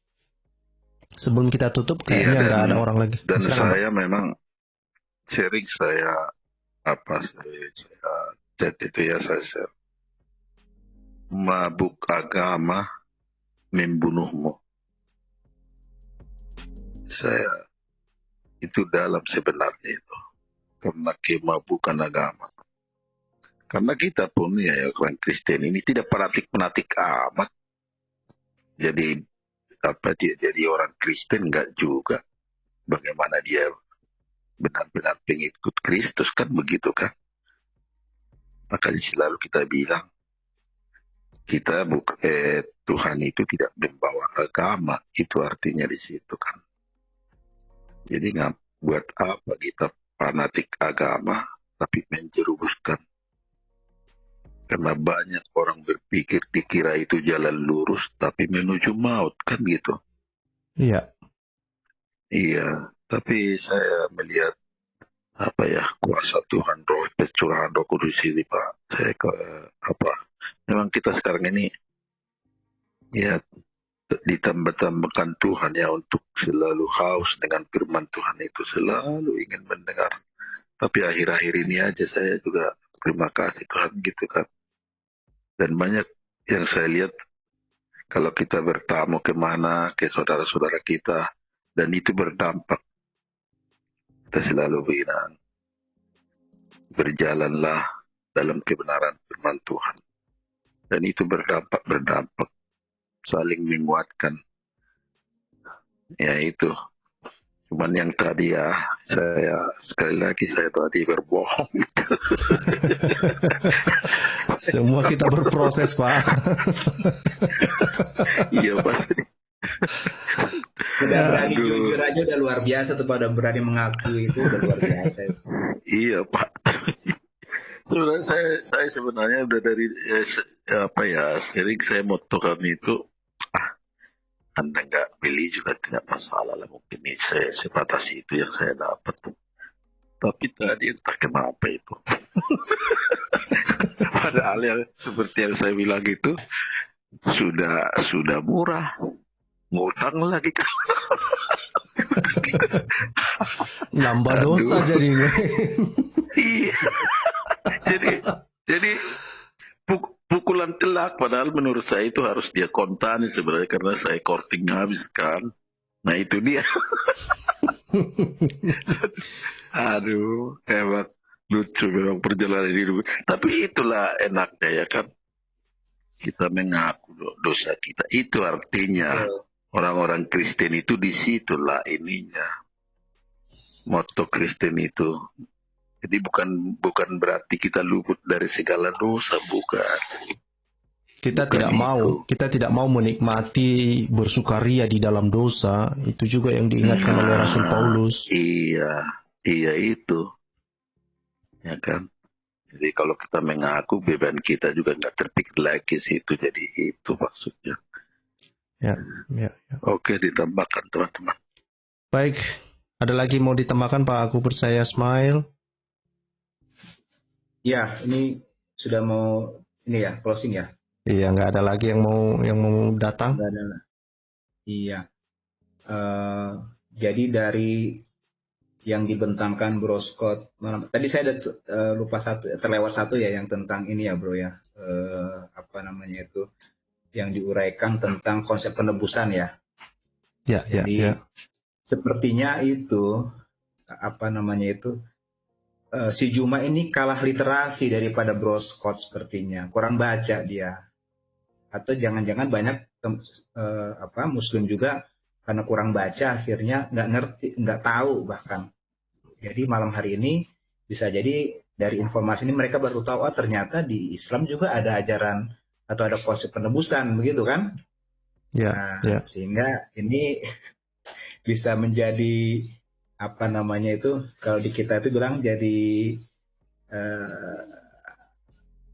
Sebelum kita tutup, kayaknya nggak ada orang lagi. Dan Silakan, saya Pak. Memang sering saya chat itu ya, saya share. Mabuk agama membunuhmu. Saya itu dalam sebenarnya itu. Karena kemabukan agama. Karena kita pun ya orang Kristen ini tidak fanatik amat. Jadi dia jadi orang Kristen enggak juga. Bagaimana dia benar-benar pengikut Kristus, kan begitu kan? Makanya selalu kita bilang Tuhan itu tidak membawa agama, itu artinya di situ kan. Jadi buat apa kita fanatik agama tapi menjerumuskan? Karena banyak orang berpikir dikira itu jalan lurus tapi menuju maut, kan gitu. Iya. Iya, tapi saya melihat kuasa Tuhan, pencurahan Roh Kudus ini Pak. Saya memang kita sekarang ini ya ditambah-tambahkan Tuhan ya untuk selalu haus dengan firman Tuhan itu, selalu ingin mendengar. Tapi akhir-akhir ini aja saya juga terima kasih Tuhan gitu kan. Dan banyak yang saya lihat kalau kita bertamu kemana, ke saudara-saudara kita, dan itu berdampak. Kita selalu bilang, berjalanlah dalam kebenaran firman Tuhan. Dan itu berdampak, saling menguatkan. Ya itu. Cuman yang tadi ya, sekali lagi saya tadi berbohong. Semua kita berproses Pak. Iya Pak. Udah berani jujur aja udah luar biasa tuh, pada berani mengaku itu udah luar biasa. Iya Pak. Saya sebenarnya udah dari sering saya motokan itu, Anda nggak beli juga tidak masalah lah, mungkin ini saya sebatas itu yang saya dapat. Tapi tadi entah kenapa itu. Padahal yang seperti yang saya bilang itu sudah murah, ngutang lagi kan. Nambah dosa jadinya. Iya. Jadi pukulan telak, padahal menurut saya itu harus dia kontani sebenarnya, karena saya korting habis kan. Nah itu dia. Aduh, hebat, lucu memang perjalanan hidup. Tapi itulah enaknya ya kan, kita mengaku dosa kita. Itu artinya orang-orang Kristen itu disitulah ininya, moto Kristen itu. Jadi bukan berarti kita luput dari segala dosa, bukan. Kita tidak mau menikmati bersukaria di dalam dosa. Itu juga yang diingatkan oleh Rasul Paulus. Iya itu. Ya kan? Jadi kalau kita mengaku, beban kita juga nggak terpikir lagi situ. Jadi itu maksudnya. Ya. Oke, ditambahkan teman-teman. Baik, ada lagi mau ditambahkan Pak? Aku percaya Ismail. Ya, ini sudah mau closing ya. Iya, nggak ada lagi yang mau datang. Nggak ada. Iya. Jadi dari yang dibentangkan Bro Scott, tadi saya terlewat satu ya, yang tentang ini ya Bro ya, yang diuraikan tentang konsep penebusan ya. Jadi sepertinya itu si Juma ini kalah literasi daripada Bro Scott sepertinya, kurang baca dia. Atau jangan-jangan banyak Muslim juga karena kurang baca akhirnya nggak ngerti, nggak tahu bahkan. Jadi malam hari ini bisa jadi dari informasi ini mereka baru tahu, ternyata di Islam juga ada ajaran atau ada konsep penebusan, begitu kan? Ya, Nah, sehingga ini bisa menjadi apa namanya itu, kalau di kita itu bilang jadi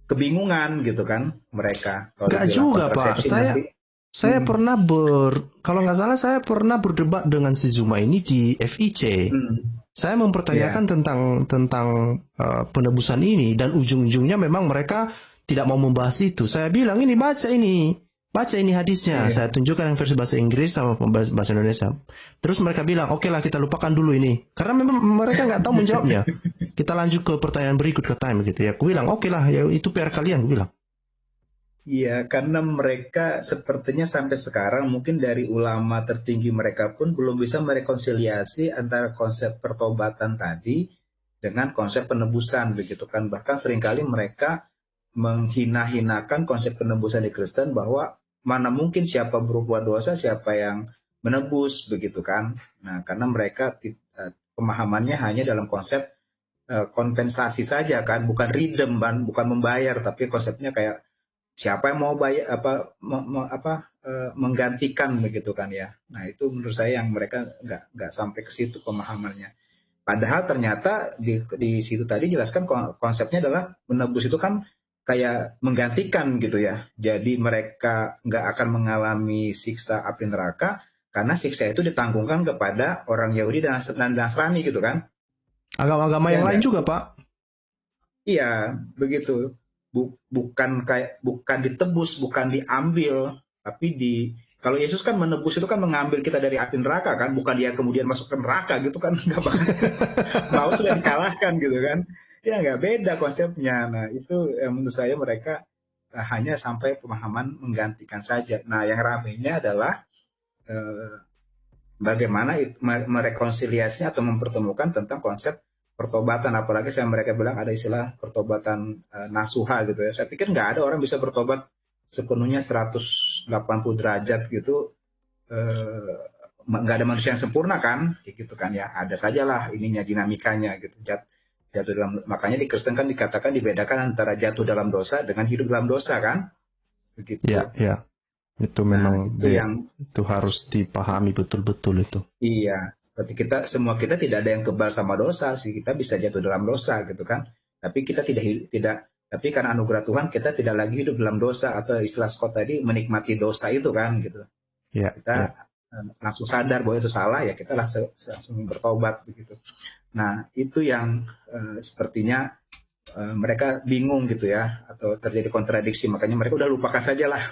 kebingungan gitu kan mereka. Nggak juga Pak, saya pernah kalau nggak salah saya pernah berdebat dengan si Zuma ini di FIC. Saya mempertanyakan tentang penebusan ini, dan ujung-ujungnya memang mereka tidak mau membahas itu. Saya bilang baca ini hadisnya. Saya tunjukkan yang versi bahasa Inggris sama bahasa Indonesia. Terus mereka bilang, oke lah kita lupakan dulu ini, karena memang mereka nggak tahu menjawabnya. Kita lanjut ke pertanyaan berikut ke time gitu ya. Aku bilang oke lah, ya itu PR kalian, aku bilang. Iya, karena mereka sepertinya sampai sekarang mungkin dari ulama tertinggi mereka pun belum bisa merekonsiliasi antara konsep pertobatan tadi dengan konsep penebusan begitu kan. Bahkan seringkali mereka menghina-hinakan konsep penebusan di Kristen, bahwa mana mungkin siapa berbuat dosa, siapa yang menebus begitu kan. Nah, karena mereka pemahamannya hanya dalam konsep kompensasi saja kan, bukan redeem, bukan membayar, tapi konsepnya kayak siapa yang mau bayar menggantikan begitu kan ya. Nah, itu menurut saya yang mereka nggak sampai ke situ pemahamannya. Padahal ternyata di situ tadi jelaskan konsepnya adalah menebus itu kan kayak menggantikan gitu ya. Jadi mereka nggak akan mengalami siksa api neraka karena siksa itu ditanggungkan kepada orang Yahudi dan Nasrani gitu kan. Agama-agama yang lain juga, Pak. Iya, begitu. Bukan ditebus, bukan diambil, tapi kalau Yesus kan menebus itu kan mengambil kita dari api neraka kan, bukan dia kemudian masuk ke neraka gitu kan, nggak bakal. Mau sudah dikalahkan gitu kan. Ya nggak beda konsepnya. Nah, itu menurut saya mereka hanya sampai pemahaman menggantikan saja. Nah, yang ramainya adalah bagaimana merekonsiliasinya atau mempertemukan tentang konsep pertobatan, apalagi mereka bilang ada istilah pertobatan nasuha gitu ya. Saya pikir nggak ada orang bisa bertobat sepenuhnya 180 derajat gitu. Nggak ada manusia yang sempurna kan, gitu kan ya. Ada sajalah ininya, dinamikanya gitu. Jatuh dalam, makanya di Kristen kan dikatakan dibedakan antara jatuh dalam dosa dengan hidup dalam dosa kan, begitu. Ya. Itu memang itu harus dipahami betul-betul itu. Iya. Seperti semua kita tidak ada yang kebal sama dosa sih, kita bisa jatuh dalam dosa gitu kan. Tapi kita tapi karena anugerah Tuhan kita tidak lagi hidup dalam dosa, atau istilah Scott tadi menikmati dosa itu kan gitu. Ya, kita langsung sadar bahwa itu salah, ya kita langsung bertobat begitu. Nah, itu yang sepertinya mereka bingung gitu ya, atau terjadi kontradiksi, makanya mereka udah lupakan saja lah.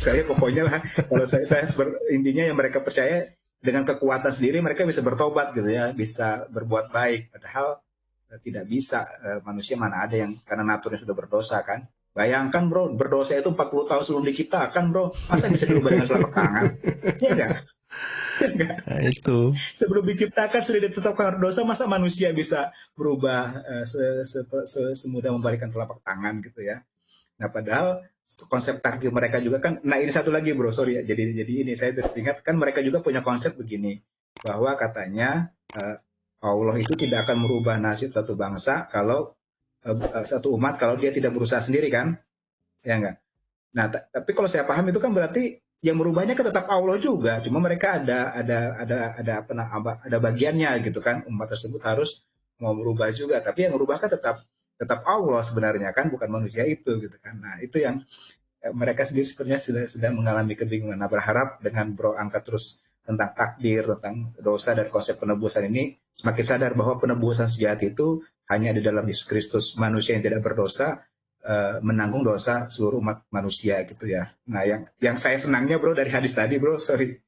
Saya pokoknya lah, kalau saya intinya yang mereka percaya dengan kekuatan sendiri mereka bisa bertobat gitu ya, bisa berbuat baik. Padahal tidak bisa, manusia mana ada yang karena naturnya sudah berdosa kan. Bayangkan bro, berdosa itu 40 tahun sebelum diciptakan bro, masa bisa dirubah dengan telapak tangan? Ya enggak? Nah, itu. Sebelum diciptakan sudah ditetapkan dosa, masa manusia bisa berubah semudah membalikkan telapak tangan gitu ya. Nah, padahal konsep takdir mereka juga kan. Nah, ini satu lagi bro, sorry ya. Jadi ini saya teringat kan, mereka juga punya konsep begini, bahwa katanya Allah itu tidak akan merubah nasib satu bangsa kalau satu umat kalau dia tidak berusaha sendiri kan, ya enggak. Nah, tapi kalau saya paham itu kan berarti yang merubahnya kan tetap Allah juga, cuma mereka ada bagiannya gitu kan. Umat tersebut harus mau merubah juga, tapi yang merubah kan tetap Allah sebenarnya kan, bukan manusia itu gitu kan. Nah, itu yang mereka sendiri sebenarnya sudah mengalami kebingungan. Nah, berharap dengan bro angkat terus tentang takdir, tentang dosa dan konsep penebusan ini, semakin sadar bahwa penebusan sejati itu hanya di dalam Yesus Kristus, manusia yang tidak berdosa menanggung dosa seluruh umat manusia gitu ya. Nah, yang saya senangnya bro dari hadis tadi bro, sorry,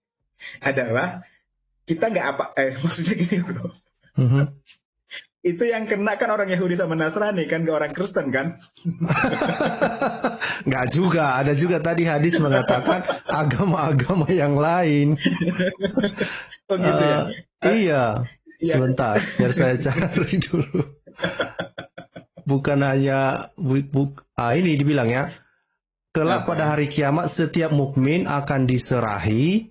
adalah kita nggak maksudnya gini bro. Itu yang kena kan orang Yahudi sama Nasrani kan, nggak orang Kristen kan? Nggak juga, ada juga tadi hadis mengatakan agama-agama yang lain. Oh gitu ya? Iya, sebentar, biar saya cari dulu. Bukan hanya ini dibilang ya, kelak pada hari kiamat setiap mukmin akan diserahi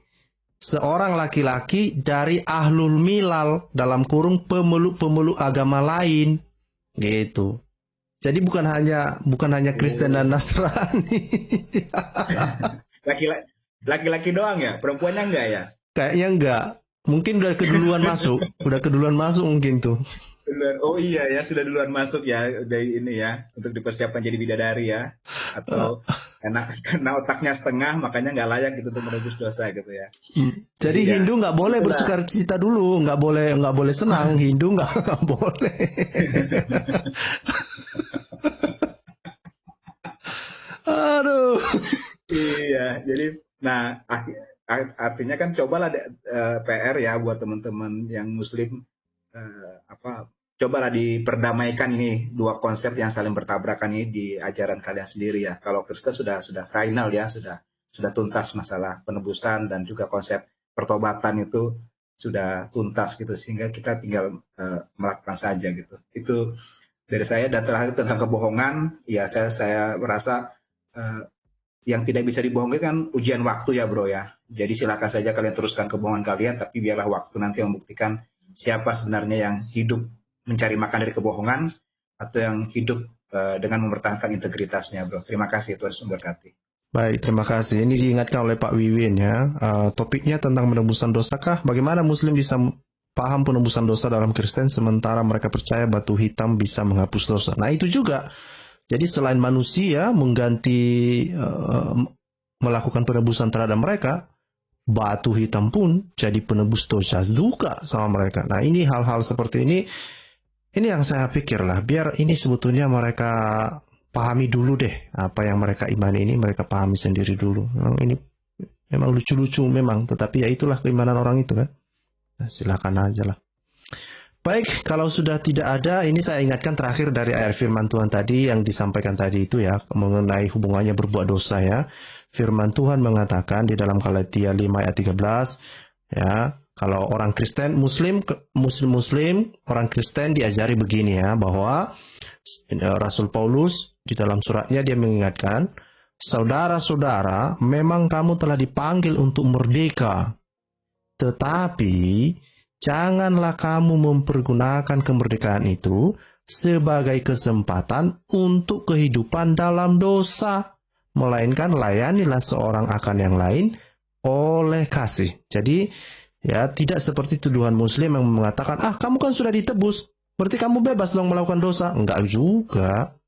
seorang laki-laki dari ahlul milal, dalam kurung pemeluk-pemeluk agama lain, gitu. Jadi bukan hanya Kristen dan Nasrani. Laki-laki doang ya, perempuannya enggak ya? Kayaknya enggak. Mungkin udah keduluan masuk mungkin tuh. Oh iya ya, sudah duluan masuk ya, udah ini ya, untuk dipersiapkan jadi bidadari ya, atau karena otaknya setengah, makanya nggak layak gitu untuk menebus dosa gitu ya. Jadi ya, Hindu nggak boleh bersukacita dulu, nggak boleh senang. Hindu nggak boleh. Aduh. Iya, jadi nah artinya kan cobalah PR ya buat teman-teman yang Muslim, cobalah diperdamaikan ini dua konsep yang saling bertabrakan ini di ajaran kalian sendiri ya. Kalau Kristen sudah final ya, sudah tuntas masalah penebusan dan juga konsep pertobatan itu sudah tuntas gitu, sehingga kita tinggal melakukan saja gitu. Itu dari saya. Dan terakhir tentang kebohongan, ya saya merasa yang tidak bisa dibohongi kan ujian waktu ya bro ya. Jadi silakan saja kalian teruskan kebohongan kalian, tapi biarlah waktu nanti membuktikan siapa sebenarnya yang hidup mencari makan dari kebohongan atau yang hidup dengan mempertahankan integritasnya, bro. Terima kasih, Tuhan memberkati. Baik, terima kasih. Ini diingatkan oleh Pak Wiwin ya. Topiknya tentang penebusan dosakah? Bagaimana Muslim bisa paham penebusan dosa dalam Kristen sementara mereka percaya batu hitam bisa menghapus dosa? Nah itu juga. Jadi selain manusia mengganti melakukan penebusan terhadap mereka, batu hitam pun jadi penebus dosa juga sama mereka. Nah ini hal-hal seperti ini yang saya pikir lah, biar ini sebetulnya mereka pahami dulu deh, apa yang mereka imani ini mereka pahami sendiri dulu. Ini memang lucu-lucu memang, tetapi ya itulah keimanan orang itu kan. Nah, silakan aja lah. Baik, kalau sudah tidak ada, ini saya ingatkan terakhir dari ayat firman Tuhan tadi yang disampaikan tadi itu ya, mengenai hubungannya berbuat dosa ya. Firman Tuhan mengatakan di dalam Galatia 5 ayat 13 ya, kalau orang Kristen, Muslim, orang Kristen diajari begini ya, bahwa Rasul Paulus di dalam suratnya dia mengingatkan, saudara-saudara, memang kamu telah dipanggil untuk merdeka, tetapi janganlah kamu mempergunakan kemerdekaan itu sebagai kesempatan untuk kehidupan dalam dosa, melainkan layanilah seorang akan yang lain oleh kasih. Jadi ya, tidak seperti tuduhan Muslim yang mengatakan, kamu kan sudah ditebus, berarti kamu bebas dong melakukan dosa. Enggak juga.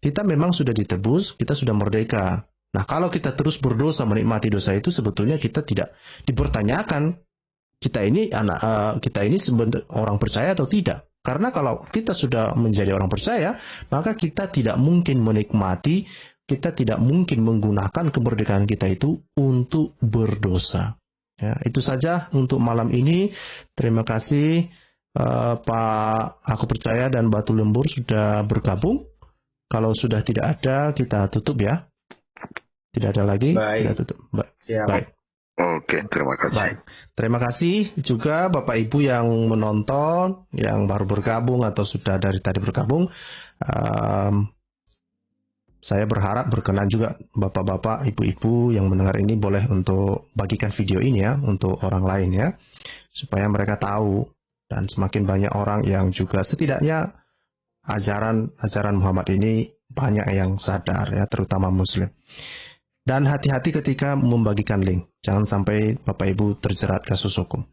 Kita memang sudah ditebus, kita sudah merdeka. Nah, kalau kita terus berdosa, menikmati dosa itu, sebetulnya kita tidak dipertanyakan, kita ini orang percaya atau tidak. Karena kalau kita sudah menjadi orang percaya, maka kita tidak mungkin menikmati, kita tidak mungkin menggunakan kemerdekaan kita itu untuk berdosa. Ya, itu saja untuk malam ini. Terima kasih Pak Aku Percaya dan Batu Lembur sudah bergabung. Kalau sudah tidak ada, kita tutup ya. Tidak ada lagi, kita tutup. Baik. Oke, terima kasih. Baik. Terima kasih juga Bapak Ibu yang menonton, yang baru bergabung atau sudah dari tadi bergabung. Saya berharap berkenan juga Bapak-bapak, Ibu-ibu yang mendengar ini boleh untuk bagikan video ini ya untuk orang lain ya, supaya mereka tahu dan semakin banyak orang yang juga setidaknya ajaran Muhammad ini banyak yang sadar ya, terutama Muslim. Dan hati-hati ketika membagikan link. Jangan sampai Bapak Ibu terjerat kasus hukum.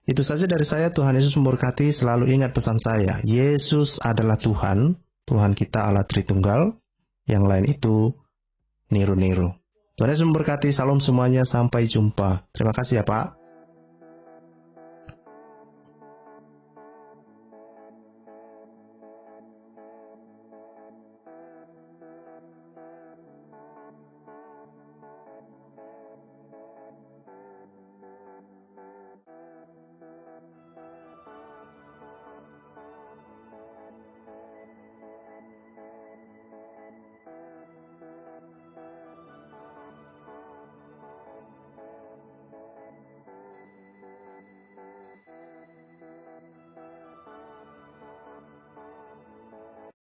Itu saja dari saya. Tuhan Yesus memberkati. Selalu ingat pesan saya. Yesus adalah Tuhan. Tuhan kita Allah Tritunggal. Yang lain itu niru-niru. Tuhan Yesus memberkati. Salam semuanya. Sampai jumpa. Terima kasih ya Pak.